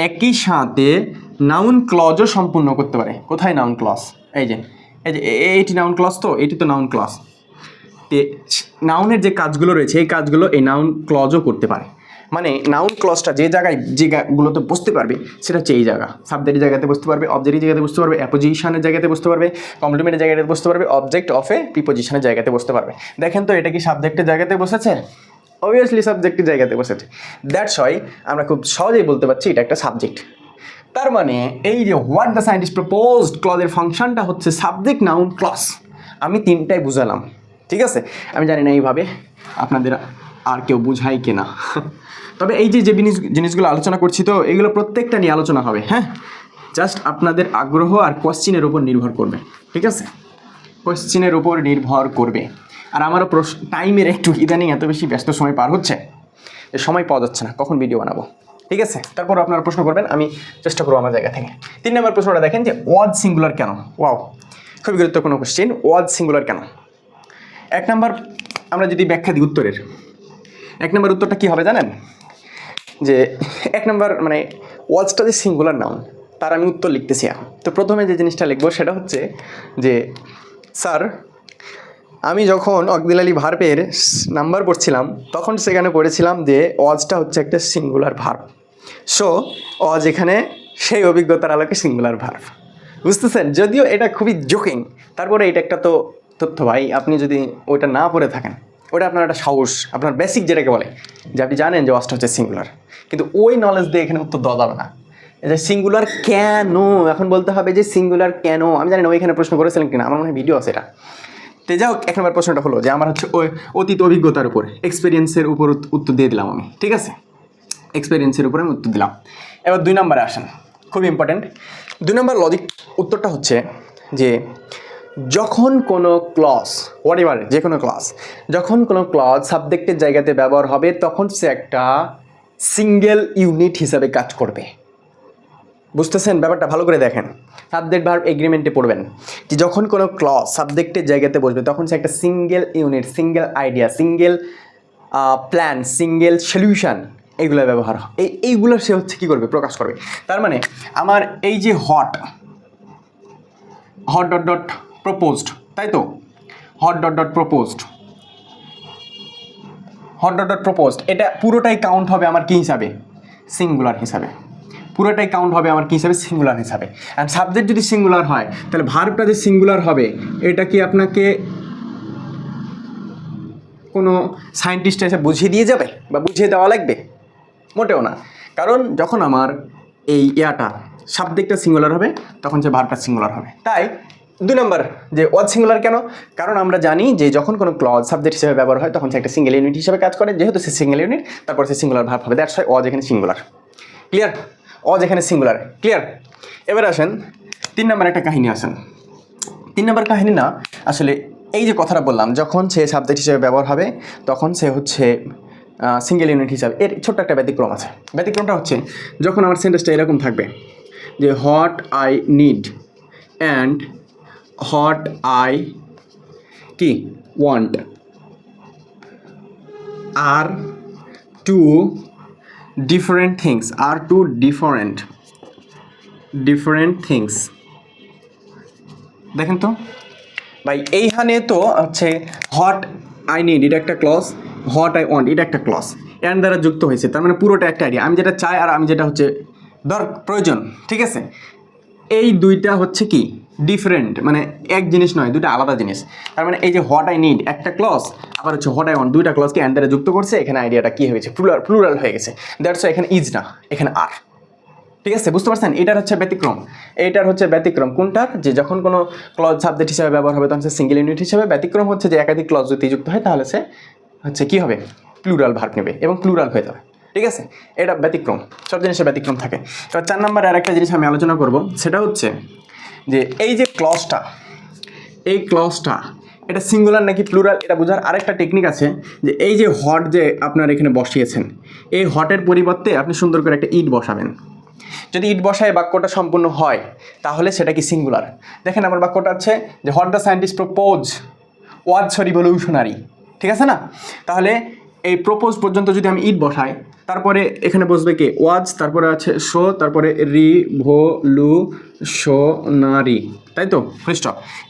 একই সাথে নাউন ক্লজও সম্পূর্ণ করতে পারে। কোথায় নাউন ক্লজ? এই যে এইটি নাউন ক্লজ, তো এটি তো নাউন ক্লজ। নাউনের যে কাজগুলো রয়েছে এই কাজগুলো এই নাউন ক্লজও করতে পারে। মানে নাউন ক্লজটা যে জায়গাগুলোতে বসতে পারবে সেটা হচ্ছে এই জায়গা। সাবজেক্টের জায়গাতে বসতে পারবে, অবজেক্টের জায়গাতে বসতে পারবে, অ্যাপোজিশনের জায়গাতে বসতে পারবে, কমপ্লিমেন্টের জায়গাতে বসতে পারবে, অবজেক্ট অফ এ প্রিপজিশনের জায়গাতে বসতে পারবে। দেখেন তো এটা কি সাবজেক্টের জায়গাতে বসেছে? অবভিয়াসলি সাবজেক্টের জায়গাতে বসেছে। দ্যাটস ওয়াই আমরা খুব সহজেই বলতে পারছি এটা একটা সাবজেক্ট। তার মানে এই যে হোয়াট দ্য সায়েন্টিস্ট প্রপোজড ক্লজের ফাংশনটা হচ্ছে সাবজেক্ট নাউন ক্লজ। আমি 3টাই বুঝালাম, ঠিক আছে? আমি জানি না এইভাবে আপনাদের আর কেউ বুঝাই কিনা। তবে এই যে জিনিসগুলো আলোচনা করছি, তো এগুলো প্রত্যেকটা নিয়ে আলোচনা হবে। হ্যাঁ, জাস্ট আপনাদের আগ্রহ আর কোয়েশ্চিনের উপর নির্ভর করবে, ঠিক আছে? কোয়েশ্চিনের উপর নির্ভর করবে। আর আমারও টাইমের একটু ইদানিং এত বেশি ব্যস্ত সময় পার হচ্ছে, সময় পাওয়া যাচ্ছে না কখন ভিডিও বানাবো, ঠিক আছে? তারপর আপনারা প্রশ্ন করবেন, আমি চেষ্টা করবো আমার জায়গা থেকে। 3 নম্বর প্রশ্নটা দেখেন যে ওয়াজ সিঙ্গুলার কেন? ওয়াও, খুবই গুরুত্বপূর্ণ কোশ্চেন। ওয়াজ সিঙ্গুলার কেন? 1 নম্বর আমরা যদি ব্যাখ্যা দিই উত্তরের, 1 নম্বর উত্তরটা কী হবে জানেন? যে 1 নম্বর মানে ওয়াজটা যে সিঙ্গুলার নাউন, তার আমি উত্তর লিখতেছি এখন। তো প্রথমে যে জিনিসটা লিখবো সেটা হচ্ছে যে স্যার, আমি যখন অক্সিলারি ভার্বের নাম্বার পড়ছিলাম তখন সেখানে পড়েছিলাম যে ওয়াজটা হচ্ছে একটা সিঙ্গুলার ভার্ব। সো ওয়াজ এখানে সেই অভিজ্ঞতার আলোকে সিঙ্গুলার ভার্ব। বুঝতেছেন? যদিও এটা খুবই জোকিং, তারপরে এটা একটা তো তথ্য ভাই। আপনি যদি ওইটা না পড়ে থাকেন, ওটা আপনার একটা সাহস, আপনার বেসিক যেটাকে বলে যে আপনি জানেন যে ওয়াজটা হচ্ছে সিঙ্গুলার, কিন্তু ওই নলেজ দিয়ে এখানে উত্তর দেওয়া যাবে না। যে সিঙ্গুলার কেন, এখন বলতে হবে যে সিঙ্গুলার কেন। আমি জানি না ওইখানে প্রশ্ন করেছিলেন কিনা, আমার মনে হয় ভিডিও আছে এটা। তো যাই হোক, 1 নম্বর প্রশ্নটা হলো যে আমার হচ্ছে ওই অতীত অভিজ্ঞতার উপর, এক্সপিরিয়েন্সের উপর উত্তর দিয়ে দিলাম আমি, ঠিক আছে? এক্সপিরিয়েন্সের উপরে আমি উত্তর দিলাম। এবার 2 নম্বরে আসেন, খুব ইম্পর্ট্যান্ট। 2 নম্বর লজিক উত্তরটা হচ্ছে যে যখন কোনো ক্লজ, হোয়াট এভার, যে কোনো ক্লজ, যখন কোনো ক্লজ সাবজেক্টের জায়গাতে ব্যবহার হবে তখন সে একটা সিঙ্গেল ইউনিট হিসাবে কাজ করবে। বুঝতেছেন ব্যাপারটা? ভালো করে দেখেন, সাবজেক্ট ভার্ব এগ্রিমেন্টে পড়বেন যে যখন কোনো ক্লজ সাবজেক্টের জায়গাতে বসবে তখন সে একটা single unit, single idea, single plan, single solution, এইগুলো ব্যবহার এইগুলো সে হচ্ছে কী করবে? প্রকাশ করবে। তার মানে আমার এই যে হট ডট ডট প্রপোজড, তাই তো? Hot dot dot proposed, hot dot dot proposed, এটা পুরোটাই কাউন্ট হবে আমার কী হিসাবে? সিঙ্গুলার হিসাবে। পুরোটাই কাউন্ট হবে আমার কী হিসাবে? সিঙ্গুলার হিসাবে। অ্যান্ড সাবজেক্ট যদি সিঙ্গুলার হয় তাহলে ভার্বটা যে সিঙ্গুলার হবে, এটা কি আপনাকে কোনো সায়েন্টিস্ট এসে বুঝিয়ে দিয়ে যাবে বা বুঝিয়ে দেওয়া লাগবে? মোটেও না। কারণ যখন আমার এই সাবজেক্টটা সিঙ্গুলার হবে তখন যে ভার্বটা সিঙ্গুলার হবে। তাই 2 নম্বর যে ওয়াজ সিঙ্গুলার কেন? কারণ আমরা জানি যে যখন কোনো ক্লজ সাবজেক্ট হিসেবে ব্যবহার হয় তখন সে একটা সিঙ্গেল ইউনিট হিসেবে কাজ করে। যেহেতু সে সিঙ্গেল ইউনিট, তারপর সে সিঙ্গুলার ভার্ব হবে। দ্যাটস ওয়াই ওয়াজ এখানে সিঙ্গুলার। ক্লিয়ার? ওয়াজ এখানে সিঙ্গুলার। ক্লিয়ার? এবার আসেন 3 নম্বর একটা কাহিনী আসেন। 3 নম্বর কাহিনী না, আসলে এই যে কথাটা বললাম, যখন সে সাবজেক্ট হিসেবে ব্যবহার হবে তখন সে হচ্ছে সিঙ্গেল ইউনিট হিসাবে। এর ছোট্ট একটা ব্যতিক্রম আছে। ব্যতিক্রমটা হচ্ছে যখন আমার সেন্টেন্সটা এরকম থাকবে যে what I need and what I কি ওয়ান্ট আর টু ডিফারেন্ট থিংস, আর টু ডিফারেন্ট থিংস। দেখেন তো ভাই, এইখানে তো হচ্ছে হোয়াট আই নিড এটা একটা ক্লজ, হোয়াট আই ওয়ান্ট এটা একটা ক্লজ, অ্যান্ড দ্বারা যুক্ত হয়েছে। তার মানে পুরোটা একটা আইডিয়া, আমি যেটা চাই আর আমি যেটা হচ্ছে প্রয়োজন, ঠিক আছে? এই দুইটা হচ্ছে কি ডিফারেন্ট, মানে এক জিনিস নয়, দুইটা আলাদা জিনিস। তার মানে এই যে হোয়াট আই নিড একটা ক্লজ, আবার হচ্ছে হোয়াট আই ওয়ান্ট, দুইটা ক্লজকে অ্যান্ড দ্বারা যুক্ত করছে। এখানে আইডিয়াটা কী হয়েছে? প্লুরাল হয়ে গেছে। দ্যাটস এখানে ইজ না, এখানে আর। ঠিক আছে, বুঝতে পারছেন? এটার হচ্ছে ব্যতিক্রম, এইটার হচ্ছে ব্যতিক্রম কোনটার, যে যখন কোনো ক্লজ সাবজেক্ট হিসেবে ব্যবহার হবে তখন সে সিঙ্গেল ইউনিট হিসেবে, ব্যতিক্রম হচ্ছে যে একাধিক ক্লজ যদি যুক্ত হয় তাহলে সে হচ্ছে কী হবে, প্লুরাল ভার্ব নেবে এবং প্লুরাল হয়ে যাবে। ঠিক আছে, এটা ব্যতিক্রম, সব জিনিসের ব্যতিক্রম থাকে। এবার 4 নম্বরে আর একটা জিনিস আমি আলোচনা করব, সেটা হচ্ছে যে এই যে ক্লজটা, এই ক্লজটা এটা সিঙ্গুলার নাকি প্লুরাল এটা বোঝার আরেকটা টেকনিক আছে, যে এই যে হট যে আপনার এখানে বসিয়েছেন, এই হটের পরিবর্তে আপনি সুন্দর করে একটা ইট বসাবেন। যদি ইট বসায় বাক্যটা সম্পূর্ণ হয় তাহলে সেটা কি সিঙ্গুলার। দেখেন আমার বাক্যটা আছে যে what the scientist propose was revolutionary, ঠিক আছে না? তাহলে এই প্রপোজ পর্যন্ত যদি আমি ইট বসাই, তারপরে এখানে বসবে কি ওয়াজ, তারপরে আছে শো, তারপরে রিভলিউশনারি, তাই তো, খ্রিস্ট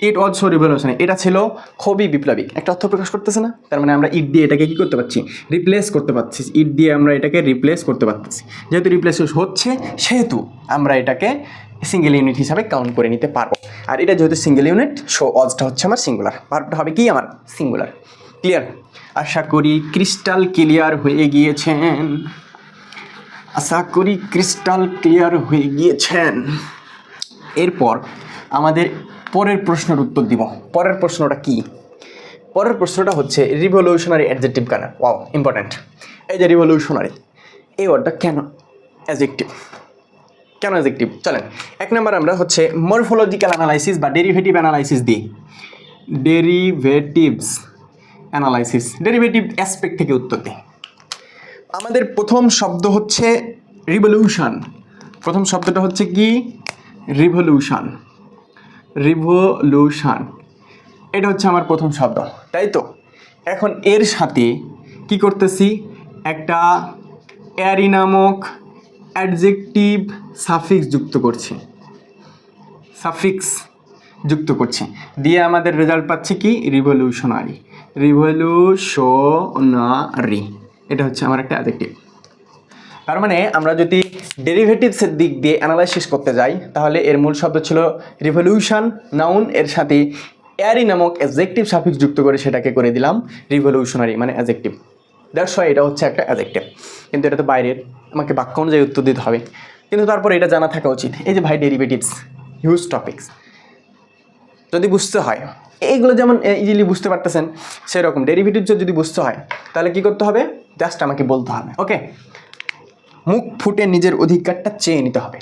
ইট ওয়াজ সো রিভলিউশনারি, এটা ছিল খুবই বিপ্লবিক, একটা অর্থ প্রকাশ করতেছে না? তার মানে আমরা ইট দিয়ে এটাকে কী করতে পারছি, রিপ্লেস করতে পারছি, ইট দিয়ে আমরা এটাকে রিপ্লেস করতে পারতেছি। যেহেতু রিপ্লেস হচ্ছে সেহেতু আমরা এটাকে সিঙ্গেল ইউনিট হিসাবে কাউন্ট করে নিতে পারবো। আর এটা যেহেতু সিঙ্গেল ইউনিট, সো ওয়াজটা হচ্ছে আমার সিঙ্গুলার, ভার্বটা হবে কি আমার সিঙ্গুলার। ক্লিয়ার? আশা করি ক্রিস্টাল ক্লিয়ার হয়ে গিয়েছেন, আশা করি ক্রিস্টাল ক্লিয়ার হয়ে গিয়েছেন। এরপর আমাদের পরের প্রশ্নের উত্তর দিব। পরের প্রশ্নটা কি? পরের প্রশ্নটা হচ্ছে রিভলিউশনারি অ্যাডজেক্টিভ কেন? Wow, important. এই যে রিভলিউশনারি, এই ওয়ার্ডটা কেন অ্যাডজেক্টিভ, কেন অ্যাডজেক্টিভ? চলেন 1 নম্বর আমরা হচ্ছে মরফোলজিক্যাল অ্যানালাইসিস বা ডেরিভেটিভ অ্যানালাইসিস দিই। ডেরিভেটিভস অ্যানালাইসিস, ডেরিভেটিভ অ্যাসপেক্ট থেকে উত্তর দিই। আমাদের প্রথম শব্দ হচ্ছে রিভলিউশন। প্রথম শব্দটা হচ্ছে কি? রিভলিউশন। রিভলিউশন, এটা হচ্ছে আমার প্রথম শব্দ, তাই তো? এখন এর সাথে কি করতেছি, একটা অ্যারি নামক অ্যাডজেক্টিভ সাফিক্স যুক্ত করছি, সাফিক্স যুক্ত করছি, দিয়ে আমাদের রেজাল্ট পাচ্ছি কি? রিভলিউশনারি। রিভলিউশনারি, এটা হচ্ছে আমার একটা অ্যাডজেক্টিভ। তার মানে আমরা যদি ডেরিভেটিভসের দিক দিয়ে অ্যানালাইসিস করতে যাই তাহলে এর মূল শব্দ ছিল রিভলিউশন, নাউন, এর সাথে অ্যারি নামক অ্যাডজেক্টিভ সাফিক্স যুক্ত করে সেটাকে করে দিলাম রিভলিউশনারি, মানে অ্যাডজেক্টিভ। দ্যাটস ওয়াই এটা হচ্ছে একটা অ্যাডজেক্টিভ। কিন্তু এটা তো বাইরের, আমাকে বাক্য অনুযায়ী উত্তর দিতে হবে, কিন্তু তারপরে এটা জানা থাকা উচিত। এই যে ভাই ডেরিভেটিভস হিউজ টপিকস, যদি বুঝতে হয়, এইগুলো যেমন ইজিলি বুঝতে পারতেছেন, সেরকম ডেরিভেটিভস যদি বুঝতে হয় তাহলে কি করতে হবে? জাস্ট আমাকে বলতে হবে, ওকে? মুখ ফুটে নিজের অধিকারটা চেয়ে নিতে হবে।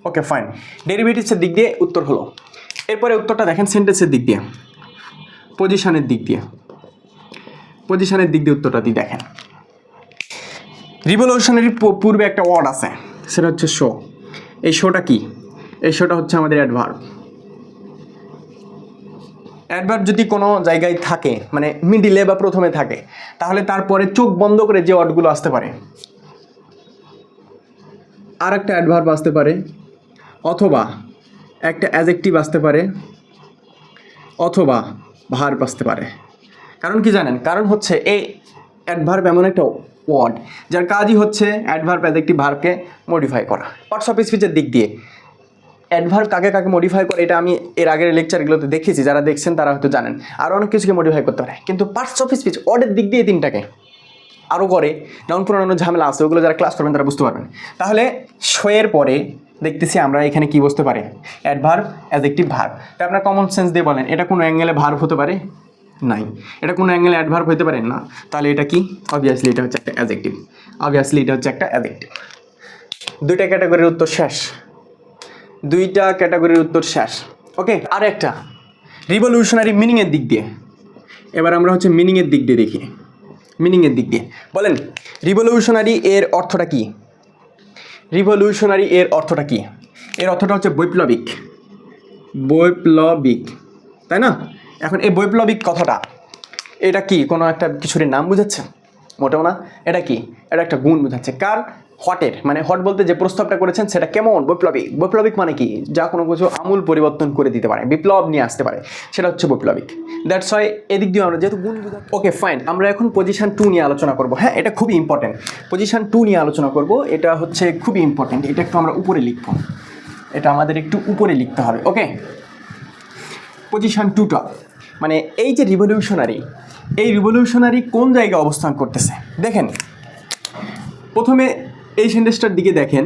ওকে ফাইন, ডেরিভেটিভসের দিক দিয়ে উত্তর হলো। এরপরে উত্তরটা দেখেন সেন্টেন্সের দিক দিয়ে, পজিশনের দিক দিয়ে, পজিশনের দিক দিয়ে উত্তরটা দিয়ে দেখেন। রিভলিউশনারি পূর্বে একটা ওয়ার্ড আছে, সেটা হচ্ছে শো। এই শোটা কি? এই শোটা হচ্ছে আমাদের অ্যাডভার্ব। অ্যাডভার্ব যদি কোনো জায়গায় থাকে, মানে মিডিলে বা প্রথমে থাকে, তাহলে তারপরে চোখ বন্ধ করে যে ওয়ার্ডগুলো আসতে পারে, আর একটা অ্যাডভার্ব আসতে পারে, অথবা একটা অ্যাডজেক্টিভ আসতে পারে, অথবা ভার্ব আসতে পারে। কারণ কি জানেন? কারণ হচ্ছে এই অ্যাডভার্ব এমন একটা ওয়ার্ড যার কাজই হচ্ছে অ্যাডভার্ব অ্যাডজেক্টিভ ভার্বকে মডিফাই করা। পার্টস অফ স্পিচের দিক দিয়ে অ্যাডভার্ব কাকে কাকে মডিফাই করে এটা আমি এর আগের লেকচারগুলোতে দেখেছি, যারা দেখছেন তারা হয়তো জানেন। আরও অনেক কিছুকে মডিফাই করতে পারে, কিন্তু পার্টস অফ স্পিচ ওয়ার্ডের দিক দিয়ে তিনটাকে আরও করে, নাউন প্রোনাউনের ঝামেলা আছে, ওগুলো যারা ক্লাস করবেন তারা বুঝতে পারবেন। তাহলে শোয়ের পরে দেখতেছি আমরা এখানে কি বসতে পারে? Adverb adjective verb. তা আপনার কমন সেন্স দিয়ে বলেন, এটা কোনো অ্যাঙ্গেলে ভার্ব হতে পারে? নাই। এটা কোনো অ্যাঙ্গেলে অ্যাডভার্ব হতে পারে না। তাহলে এটা কি? অবভিয়াসলি এটা হচ্ছে একটা অ্যাডজেক্টিভ। অবভিয়াসলি এটা হচ্ছে একটা অ্যাডজেক্টিভ। দুইটা ক্যাটাগরির উত্তর শেষ, দুইটা ক্যাটাগরির উত্তর শেষ। ওকে, আর একটা রিভলিউশনারি মিনিংয়ের দিক দিয়ে। এবার আমরা হচ্ছে মিনিংয়ের দিক দিয়ে দেখি। মিনিংয়ের দিক দিয়ে বলেন, রিভলিউশনারি এর অর্থটা কি? রিভলিউশনারি এর অর্থটা কি? এর অর্থটা হচ্ছে বৈপ্লবিক। বৈপ্লবিক, তাই না? এখন এই বৈপ্লবিক কথাটা, এটা কি কোনো একটা কিছুর নাম বোঝাচ্ছে? মোটেও না। এটা কি? এটা একটা গুণ বোঝাচ্ছে। কার? হটের। মানে হট বলতে যে প্রস্তাবটা করেছেন সেটা কেমন? বৈপ্লবিক। বৈপ্লবিক মানে কি? যা কোনো কিছু আমূল পরিবর্তন করে দিতে পারে, বিপ্লব নিয়ে আসতে পারে, সেটা হচ্ছে বৈপ্লবিক। দ্যাটস ওয়াই এদিক দিয়ে আমরা যেহেতু গুণ বোঝাচ্ছি। ওকে ফাইন, আমরা এখন পজিশন 2 নিয়ে আলোচনা করব। হ্যাঁ, এটা খুবই ইম্পর্টেন্ট। পজিশন 2 নিয়ে আলোচনা করব, এটা হচ্ছে খুবই ইম্পর্টেন্ট। এটা একটু আমরা উপরে লিখব, এটা আমাদের একটু উপরে লিখতে হবে। ওকে, পজিশন 2টা মানে এই যে রিভলিউশনারি, এই রিভলিউশনারি কোন জায়গায় অবস্থান করতেছে দেখেন। প্রথমে এই সেন্টেন্সটার দিকে দেখেন,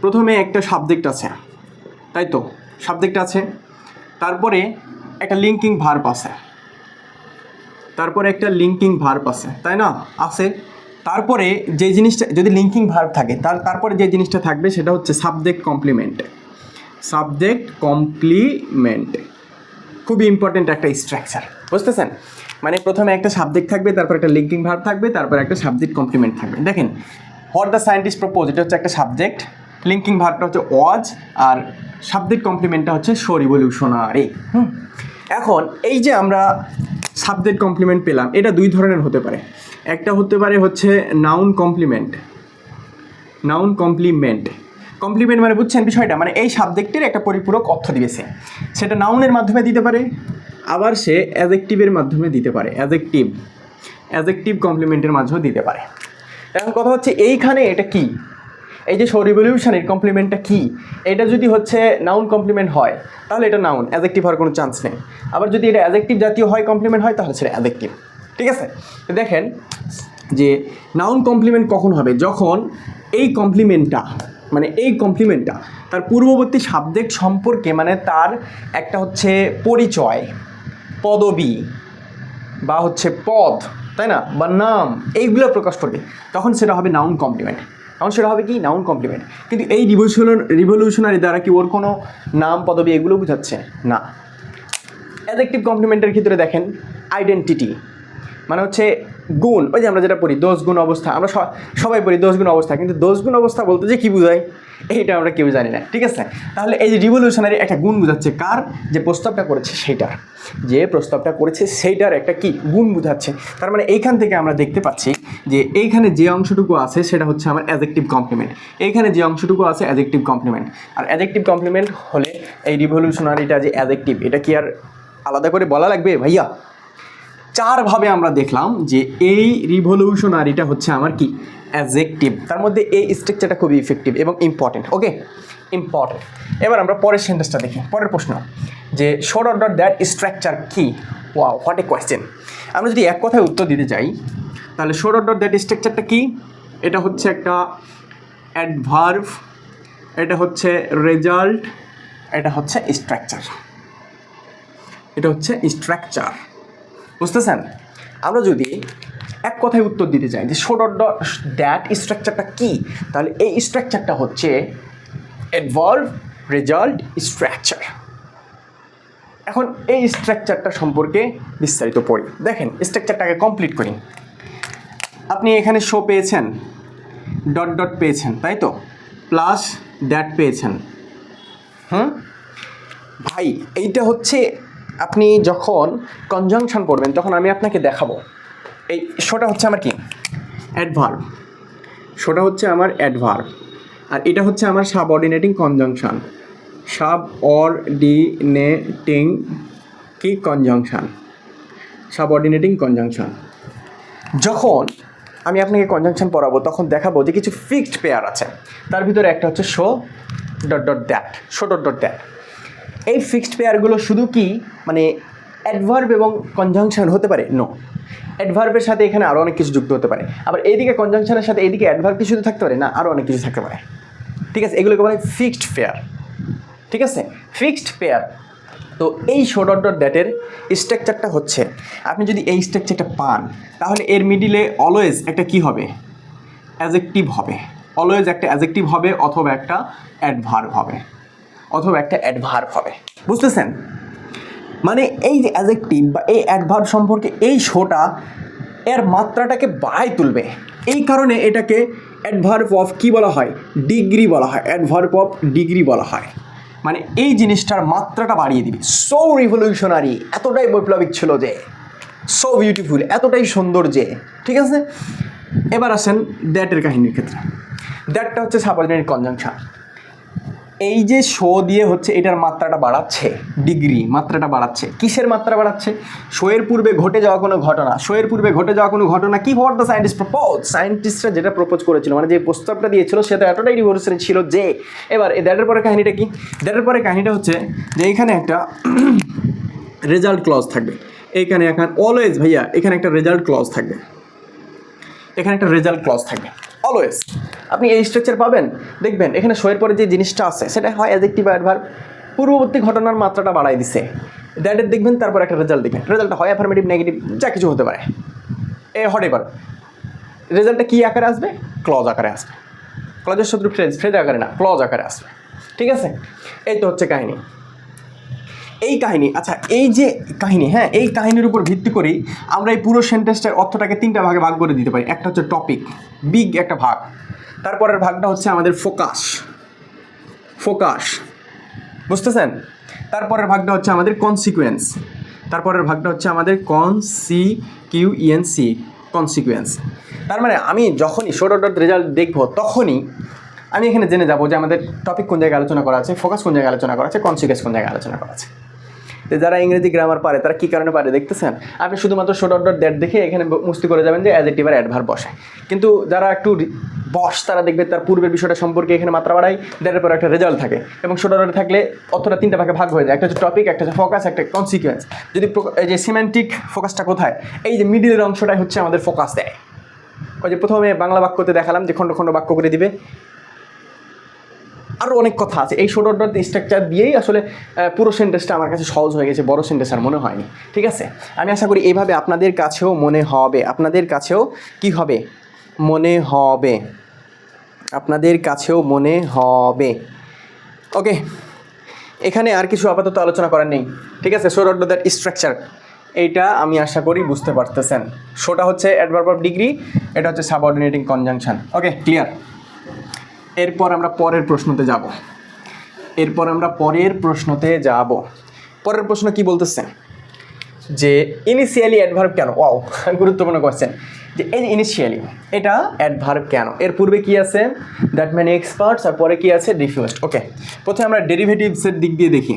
প্রথমে একটা সাবজেক্ট আছে, তাই তো, সাবজেক্ট আছে, তারপরে একটা লিঙ্কিং ভার্ব আছে, তাই না, আছে। তারপরে যে জিনিসটা, যদি লিঙ্কিং ভার্ব থাকে তারপরে যে জিনিসটা থাকবে সেটা হচ্ছে সাবজেক্ট কমপ্লিমেন্ট। খুবই ইম্পর্টেন্ট একটা স্ট্রাকচার, বুঝতেছেন? মানে প্রথমে একটা সাবজেক্ট থাকবে, তারপর একটা লিঙ্কিং ভার্ব থাকবে, তারপর একটা সাবজেক্ট কমপ্লিমেন্ট থাকবে। দেখেন, হোয়াট দ্য সায়েন্টিস্ট প্রপোজ, এটা হচ্ছে একটা সাবজেক্ট, লিঙ্কিং ভার্বটা হচ্ছে ওয়াজ, আর সাবজেক্ট কমপ্লিমেন্টটা হচ্ছে শো রিভলিউশনারি। এখন এই যে আমরা সাবজেক্ট কমপ্লিমেন্ট পেলাম, এটা দুই ধরনের হতে পারে। একটা হতে পারে হচ্ছে নাউন কমপ্লিমেন্ট। কমপ্লিমেন্ট মানে বুঝছেন বিষয়টা, মানে এই সাবজেক্টের একটা পরিপূরক অর্থ দিয়েছে, সেটা নাউনের মাধ্যমে দিতে পারে, আবার সে অ্যাডজেক্টিভের মাধ্যমে দিতে পারে, অ্যাডজেক্টিভ কমপ্লিমেন্টের মাধ্যমেও দিতে পারে। এখন কথা হচ্ছে এইখানে এটা কি, এই যে শো রিভলিউশনের কমপ্লিমেন্টটা কি, এটা যদি হচ্ছে নাউন কমপ্লিমেন্ট হয় তাহলে এটা নাউন, অ্যাডজেক্টিভ হওয়ার কোনো চান্স নেই। আবার যদি এটা অ্যাডজেক্টিভ জাতীয় হয়, কমপ্লিমেন্ট হয়, তাহলে সেটা অ্যাডজেক্টিভ। ঠিক আছে, দেখেন যে নাউন কমপ্লিমেন্ট কখন হবে, যখন এই কমপ্লিমেন্টটা তার পূর্ববর্তী সাবজেক্ট সম্পর্কে, মানে তার একটা হচ্ছে পরিচয়, পদবী বা হচ্ছে পদ, তাই না, বা নাম, এইগুলো প্রকাশ করবে, তখন সেটা হবে নাউন কমপ্লিমেন্ট। Noun complement. কিন্তু এই রিভলিউশনারি দ্বারা কি ওর কোনো নাম, পদবী এগুলো বোঝাচ্ছে না। অ্যাডজেক্টিভ কমপ্লিমেন্টের ক্ষেত্রে দেখেন, আইডেন্টিটি মানে হচ্ছে গুণ, ওই যে আমরা যেটা পড়ি দোষ গুণ অবস্থা, আমরা সবাই পড়ি দোষ গুণ অবস্থা, কিন্তু দোষ গুণ অবস্থা বলতে যে কী বোঝায় এইটা আমরা কেউ জানি না। ঠিক আছে, তাহলে এই যে রিভলিউশনারি একটা গুণ বোঝাচ্ছে, কার, যে প্রস্তাবটা করেছে সেইটার একটা কি গুণ বোঝাচ্ছে। তার মানে এইখান থেকে আমরা দেখতে পাচ্ছি যে এইখানে যে অংশটুকু আছে সেটা হচ্ছে আমার অ্যাডজেক্টিভ কমপ্লিমেন্ট, এইখানে যে অংশটুকু আছে অ্যাডজেক্টিভ কমপ্লিমেন্ট। আর অ্যাডজেক্টিভ কমপ্লিমেন্ট হলে এই রিভলিউশনারিটা যে অ্যাডজেক্টিভ, এটা কি আর আলাদা করে বলা লাগবে ভাইয়া? চারভাবে আমরা দেখলাম যে এই রিভলিউশনারিটা হচ্ছে আমার কি অ্যাডজেক্টিভ। তার মধ্যে এই স্ট্রাকচারটা খুবই ইফেক্টিভ এবং ইম্পর্টেন্ট। ওকে, ইম্পর্টেন্ট। এবার আমরা পরের সেন্টেন্সটা দেখি, পরের প্রশ্ন, যে show dot dot that structure কি। Wow, what a question. আমরা যদি এক কথায় উত্তর দিতে যাই তাহলে শো ডট ডট দ্যাট স্ট্রাকচারটা কি, এটা হচ্ছে একটা অ্যাডভার্ব, এটা হচ্ছে রেজাল্ট, এটা হচ্ছে স্ট্রাকচার। বুঝতেছেন? আমরা যদি এক কথায় উত্তর দিতে চাই যে শো ডট ডট দ্যাট স্ট্রাকচারটা কি, তাহলে এই স্ট্রাকচারটা হচ্ছে অ্যাডভার্ব, রেজাল্ট, স্ট্রাকচার। এখন এই স্ট্রাকচারটা সম্পর্কে বিস্তারিত পড়ি। দেখেন, স্ট্রাকচারটাকে কমপ্লিট করি। আপনি এখানে শো পেয়েছেন, ডট ডট পেয়েছেন, তাই তো, প্লাস দ্যাট পেয়েছেন। ভাই, এইটা হচ্ছে আপনি যখন কনজাংশন করবেন তখন আমি আপনাকে দেখাবো। এই শোটা হচ্ছে আমার কি অ্যাডভার্ব, আর এটা হচ্ছে আমার সাবঅর্ডিনেটিং কনজাংশন, সাবঅর্ডিনেটিং কনজাংশন। যখন আমি আপনাকে কনজাংশন পড়াবো তখন দেখাবো যে কিছু ফিক্সড পেয়ার আছে, তার ভিতরে একটা হচ্ছে শো ডট ডট দ্যাট। এই ফিক্সড পেয়ারগুলো শুধু কি মানে অ্যাডভার্ব এবং কনজাংশন হতে পারে? নো, অ্যাডভার্বের সাথে এখানে আরও অনেক কিছু যুক্ত হতে পারে, আবার এইদিকে কনজাংশনের সাথে এইদিকে অ্যাডভার্ব কি শুধু থাকতে পারে? না, আরও অনেক কিছু থাকতে পারে। ঠিক আছে, এগুলোকে বলে ফিক্সড পেয়ার। ঠিক আছে, ফিক্সড পেয়ার। তো এই শো ডট ডট দ্যাটের স্ট্রাকচারটা হচ্ছে, আপনি যদি এই স্ট্রাকচারটা পান তাহলে এর মিডিলে অলওয়েজ একটা কি হবে, অ্যাডজেক্টিভ হবে, অথবা একটা অ্যাডভার্ব হবে। বুঝতেছেন? মানে এই যে অ্যাডজেক্টিভ বা এই অ্যাডভার্ব সম্পর্কে এই শোটা এর মাত্রাটাকে বাড়াই তুলবে। এই কারণে এটাকে অ্যাডভার্ব অফ কি বলা হয়, ডিগ্রি বলা হয়, মানে এই জিনিসটার মাত্রাটা বাড়িয়ে দিবে। সো রিভলিউশনারি, এতটাই বৈপ্লবিক ছিল যে, সো বিউটিফুল, এতটাই সুন্দর যে। ঠিক আছে, এবার আসেন দ্যাটের কাহিনীর ক্ষেত্রে। দ্যাটটা হচ্ছে সাবঅর্ডিনেট কনজাংশন। এই যে শো দিয়ে হচ্ছে এটার মাত্রাটা বাড়াচ্ছে, মাত্রাটা বাড়াচ্ছে। কিসের মাত্রা বাড়াচ্ছে? শোয়ের পূর্বে ঘটে যাওয়া কোনো ঘটনা কি, হোয়াট দ্য সায়েন্টিস্ট প্রপোজ, সায়েন্টিস্টরা যেটা প্রপোজ করেছিল, মানে যে প্রস্তাবটা দিয়েছিল সেটা এতটাই রিভলিউশনারি ছিল যে। এবার এই দ্যাটের পরে কাহিনীটা কি? দ্যাটের পরে কাহিনীটা হচ্ছে যে এইখানে একটা রেজাল্ট ক্লজ থাকবে, এইখানে এখন অলওয়েজ ভাইয়া এখানে একটা রেজাল্ট ক্লজ থাকবে, অলওয়েজ। আপনি এই স্ট্রাকচার পাবেন, দেখবেন এখানে শোয়ের পরে যে জিনিসটা আছে সেটা হয় অ্যাডজেক্টিভ অ্যাডভার্ব, পূর্ববর্তী ঘটনার মাত্রাটা বাড়াই দিছে, দ্যাটের দেখবেন, তারপর একটা রেজাল্ট দেখবেন, রেজাল্টটা হয় অ্যাফার্মেটিভ, নেগেটিভ, যা কিছু হতে পারে, হতে পারে। রেজাল্টটা কী আকারে আসবে? ক্লজ আকারে আসবে। ক্লজের শত্রু ফ্রেজ, ফ্রেজ আকারে না, ক্লজ আকারে আসবে। ঠিক আছে, এই তো হচ্ছে কাহিনী। এই কাহিনী, আচ্ছা এই যে কাহিনী, হ্যাঁ এই কাহিনীর উপর ভিত্তি করেই আমরা এই পুরো সেন্টেন্সটার অর্থটাকে 3টা ভাগে ভাগ করে দিতে পারি। একটা হচ্ছে টপিক, বিগ একটা ভাগ, তারপরের ভাগটা হচ্ছে আমাদের ফোকাস, ফোকাস, বুঝতেছেন? তারপরের ভাগটা হচ্ছে আমাদের কনসিকুয়েন্স, তারপরের ভাগটা হচ্ছে আমাদের কনসিকিউএনসি, কনসিকুয়েন্স। তার মানে আমি যখনই শর্ট অর্ডার রেজাল্ট দেখবো তখনই আমি এখানে জেনে যাবো যে আমাদের টপিক কোন জায়গায় আলোচনা করা আছে, ফোকাস কোন জায়গায় আলোচনা করা আছে, কনসিকুয়েন্স কোন জায়গায় আলোচনা করা আছে। তো যারা ইংরেজি গ্রামার পারে তারা কী কারণে পারে দেখতেছেন? আপনি শুধুমাত্র শর্ট অর্ডার দ্যাট দেখে এখানে মুস্তি করে যাবেন যে অ্যাডজেক্টিভ আর অ্যাডভার্ব বসে, কিন্তু যারা একটু বস তারা দেখবে তার পূর্বের বিষয়টা সম্পর্কে এখানে মাত্রা বাড়াই, দ্যাটের পর একটা রেজাল্ট থাকে, এবং শর্ট অর্ডার থাকলে অর্থটা 3টা ভাগে ভাগ হয়ে যায়, একটা হচ্ছে টপিক, একটা হচ্ছে ফোকাস, একটা কনসিকুয়েন্স। যদি এই যে সিমেন্টিক ফোকাসটা কোথায়, এই যে মিডিলের অংশটাই হচ্ছে আমাদের ফোকাস দেয়। ওই যে প্রথমে বাংলা বাক্যতে দেখালাম যে খণ্ড খণ্ড বাক্য করে দিবে, আরও অনেক কথা আছে। এই শর্ট অর্ডার স্ট্রাকচার দিয়েই আসলে পুরো সেন্টেন্সটা আমার কাছে সহজ হয়ে গেছে, বড় সেন্টেন্স আর মনে হয়নি। ঠিক আছে, আমি আশা করি এইভাবে আপনাদের কাছেও মনে হবে, আপনাদের কাছেও কি হবে, মনে হবে, আপনাদের কাছেও মনে হবে। ওকে, এখানে আর কিছু আপাতত আলোচনা করার নেই। ঠিক আছে, শর্ট অর্ডার দ্যাট স্ট্রাকচার এইটা আমি আশা করি বুঝতে পারতেছেন। শোটা হচ্ছে অ্যাডভার্ব অফ ডিগ্রি, এটা হচ্ছে সাবঅর্ডিনেটিং কনজাংশন। ওকে, ক্লিয়ার? এরপর আমরা পরের প্রশ্নতে যাব, পরের প্রশ্ন কি বলতেছে যে ইনিশিয়ালি অ্যাডভার্ব কেন? ওয়াও, গুরুত্বপূর্ণ কোয়েশ্চেন, যে এই ইনিশিয়ালি এটা অ্যাডভার্ব কেন? এর পূর্বে কি আছে? দ্যাট মেনি এক্সপার্টস, আর পরে কি আছে? রিফিউজড। ওকে, প্রথমে আমরা ডেরিভেটিভসের দিক দিয়ে দেখি।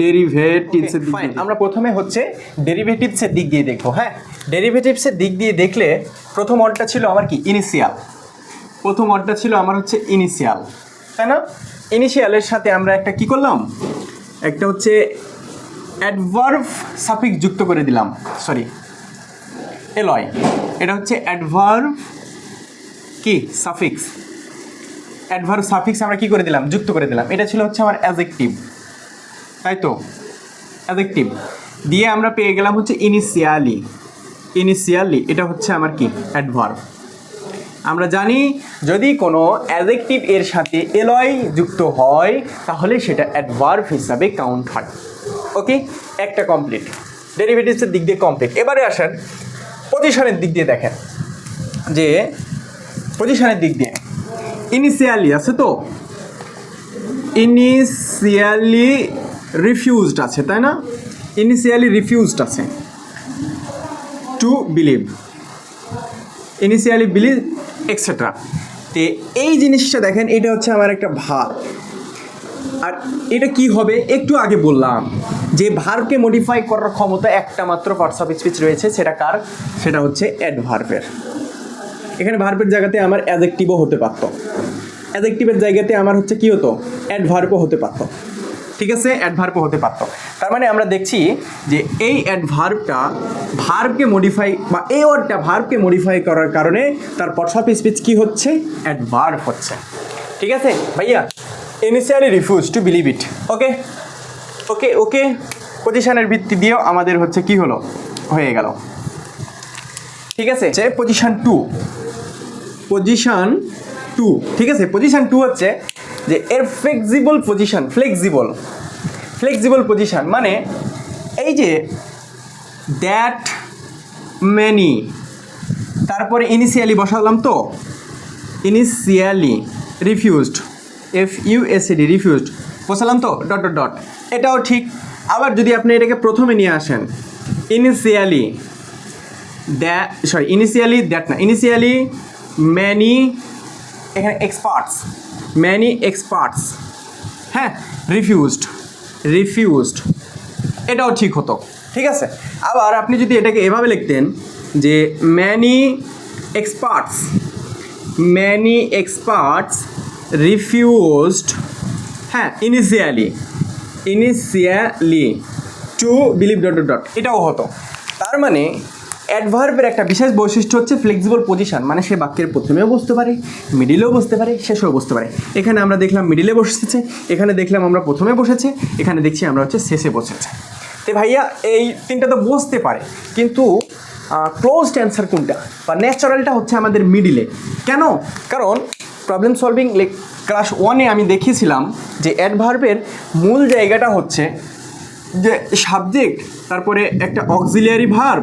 ডেরিভেটিভসের দিক দিয়ে আমরা প্রথমে হচ্ছে ডেরিভেটিভসের দিক দিয়ে দেখবো। হ্যাঁ, ডেরিভেটিভসের দিক দিয়ে দেখলে প্রথম অর্ডটা ছিল আমার কি? ইনিশিয়াল। প্রথম অর্ডটা ছিল আমার হচ্ছে ইনিশিয়াল, তাই না? ইনিশিয়ালের সাথে আমরা একটা কি করলাম? একটা হচ্ছে অ্যাডভার্ব সাফিক্স যুক্ত করে দিলাম, সরি এলয়, এটা হচ্ছে অ্যাডভার্ব কি সাফিক্স, অ্যাডভার্ব সাফিক্স আমরা কি করে দিলাম? যুক্ত করে দিলাম। এটা ছিল হচ্ছে আমার অ্যাডজেক্টিভ, তাই তো? অ্যাডজেক্টিভ দিয়ে আমরা পেয়ে গেলাম হচ্ছে ইনিশিয়ালি, ইনিশিয়ালি এটা হচ্ছে আমার কি? অ্যাডভার্ব। আমরা জানি যদি কোনো অ্যাডজেক্টিভ এর সাথে এলয় যুক্ত হয় তাহলে সেটা অ্যাডভার্ব হিসাবে কাউন্ট হয়। ওকে, একটা কমপ্লিট, ডেরিভেটিভসের দিক দিয়ে কমপ্লিট। এবারে আসেন পজিশনের দিক দিয়ে, দেখেন যে পজিশনের দিক দিয়ে ইনিশিয়ালি আছে তো, ইনিশিয়ালি রিফিউজড আছে, তাই না? ইনিশিয়ালি রিফিউজড আছে, to believe, initially believe etcetera. তো এই জিনিসটা দেখেন, এটা হচ্ছে আমার একটা ভার্ব, আর এটা কি হবে? একটু আগে বললাম যে ভার্বকে মডিফাই করার ক্ষমতা একটা মাত্র পার্টস অফ স্পিচ রয়েছে, সেটা কার? সেটা হচ্ছে অ্যাডভার্বের। এখানে ভার্বের জায়গাতে আমার অ্যাডজেক্টিভও হতে পারতো, অ্যাডজেক্টিভের জায়গাতে আমার হচ্ছে কি হতো? অ্যাডভার্বও হতে পারতো। ঠিক আছে, অ্যাডভার্বও হতে পারতো। তার মানে আমরা দেখছি যে এই অ্যাডভার্বটা ভার্বকে মডিফাই, বা এই ওয়ার্ডটা ভার্বকে মডিফাই করার কারণে তার পার্টস অফ স্পিচ কি হচ্ছে? অ্যাডভার্ব হচ্ছে। ঠিক আছে ভাইয়া, initially refuse to believe it. Okay okay okay, পজিশনের ভিত্তি দিয়েও আমাদের হচ্ছে কি হলো? হয়ে গেল। ঠিক আছে, পজিশন টু, পজিশন টু। ঠিক আছে, পজিশন টু হচ্ছে যে এর flexible position, flexible, flexible position মানে এই যে দ্যাট মেনি, তারপরে ইনিশিয়ালি বসালাম তো, ইনিশিয়ালি রিফিউজড, FUSED রিফিউজড বসালাম তো, ডট ডট ডট, এটাও ঠিক। আবার যদি আপনি এটাকে প্রথমে নিয়ে আসেন, initially that, sorry initially that না, ইনিশিয়ালি ম্যানি, এখানে এক্সপার্টস, ম্যানি এক্সপার্টস, হ্যাঁ রিফিউজড, রিফিউজড, এটাও ঠিক হতো। ঠিক আছে, আবার আপনি যদি এটাকে এভাবে লিখতেন যে many experts, many experts refused, হ্যাঁ initially, initially to believe dot dot dot, এটাও হতো। তার মানে অ্যাডভার্বের একটা বিশেষ বৈশিষ্ট্য হচ্ছে ফ্লেক্সিবল পজিশন, মানে সে বাক্যের প্রথমেও বসতে পারে, মিডিলেও বসতে পারে, শেষেও বসতে পারে। এখানে আমরা দেখলাম মিডিলে বসেছে, এখানে দেখলাম আমরা প্রথমে বসেছে, এখানে দেখছি আমরা হচ্ছে শেষে বসেছে। তো ভাইয়া এই তিনটা তো বসতে পারে, কিন্তু ক্লোজড অ্যান্সার কোনটা বা ন্যাচারালটা হচ্ছে আমাদের মিডিলে। কেন? কারণ প্রবলেম সলভিং ক্লাস 1-এ আমি দেখিয়েছিলাম যে অ্যাডভার্বের মূল জায়গাটা হচ্ছে যে সাবজেক্ট, তারপরে একটা অক্সিলিয়ারি ভার্ব,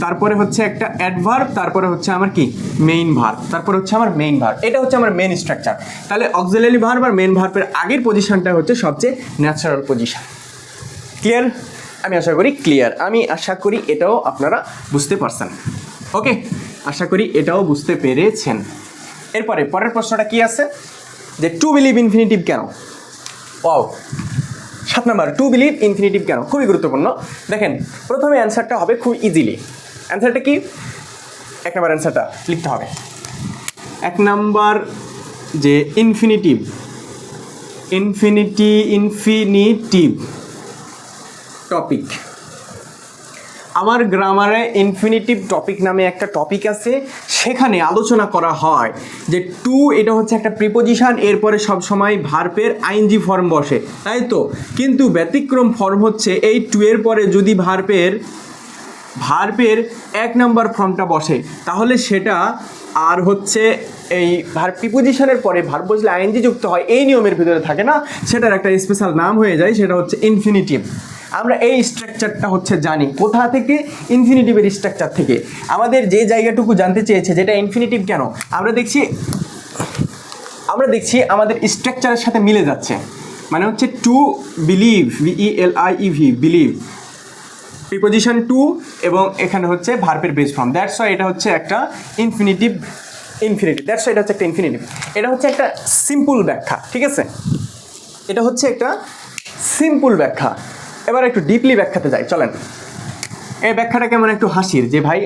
তারপরে হচ্ছে একটা অ্যাডভার্ব, তারপরে হচ্ছে আমার কি মেইন ভার্ব, তারপরে হচ্ছে আমার মেইন ভার্ব। এটা হচ্ছে আমার মেইন স্ট্রাকচার। তাহলে অক্সিলিয়ারি ভার্ব আর মেইন ভার্বের আগের পজিশনটা হচ্ছে সবচেয়ে ন্যাচারাল পজিশন। ক্লিয়ার? আমি আশা করি ক্লিয়ার। আমি আশা করি এটাও আপনারা বুঝতে পারছেন। ওকে, আশা করি এটাও বুঝতে পেরেছেন। এরপরে পরের প্রশ্নটা কি আছে যে টু বিলিভ ইনফিনিটিভ কেন? Wow, 7 number, to believe infinitive কেন? খুবই গুরুত্বপূর্ণ। দেখেন, প্রথমে অ্যান্সারটা হবে খুব ইজিলি। অ্যান্সারটা কি? 1 নাম্বার অ্যান্সারটা লিখতে হবে। 1 নাম্বার যে ইনফিনিটিভ টপিক, আমার গ্রামারে ইনফিনিটিভ টপিক নামে একটা টপিক আছে, সেখানে আলোচনা করা হয় যে টু এটা হচ্ছে একটা প্রিপোজিশন, এরপরে সবসময় ভার্বের আইএনজি ফর্ম বসে, তাই তো? কিন্তু ব্যতিক্রম ফর্ম হচ্ছে এই টু এর পরে যদি ভার্বের 1 নাম্বার ফর্মটা বসে, তাহলে সেটা আর হচ্ছে এই ভার্ব প্রিপোজিশনের পরে ভার্ব বসলে আইএনজি যুক্ত হয়, এই নিয়মের ভিতরে থাকে না, সেটার একটা স্পেশাল নাম হয়ে যায়, সেটা হচ্ছে ইনফিনিটিভ। আমরা এই স্ট্রাকচারটা হচ্ছে জানি কোথা থেকে? ইনফিনিটিভের স্ট্রাকচার থেকে। আমাদের যে জায়গাটুকু জানতে চেয়েছে যেটা ইনফিনিটিভ কেন, আমরা দেখছি আমাদের স্ট্রাকচারের সাথে মিলে যাচ্ছে। মানে হচ্ছে to believe, VELIEV, believe, preposition two, এবং এখানে হচ্ছে ভার্বের বেস ফর্ম। দ্যাটস ওয়াই এটা হচ্ছে একটা ইনফিনিটিভ। দ্যাটস ওয়াই এটা হচ্ছে একটা ইনফিনিটিভ। এটা হচ্ছে একটা সিম্পল ব্যাখ্যা, ঠিক আছে? এটা হচ্ছে একটা সিম্পল ব্যাখ্যা। এবার একটু ডিপলি ব্যাখ্যাতে যাই, চলেন। এই ব্যাখ্যাটা কেমন একটু হাসির, যে ভাই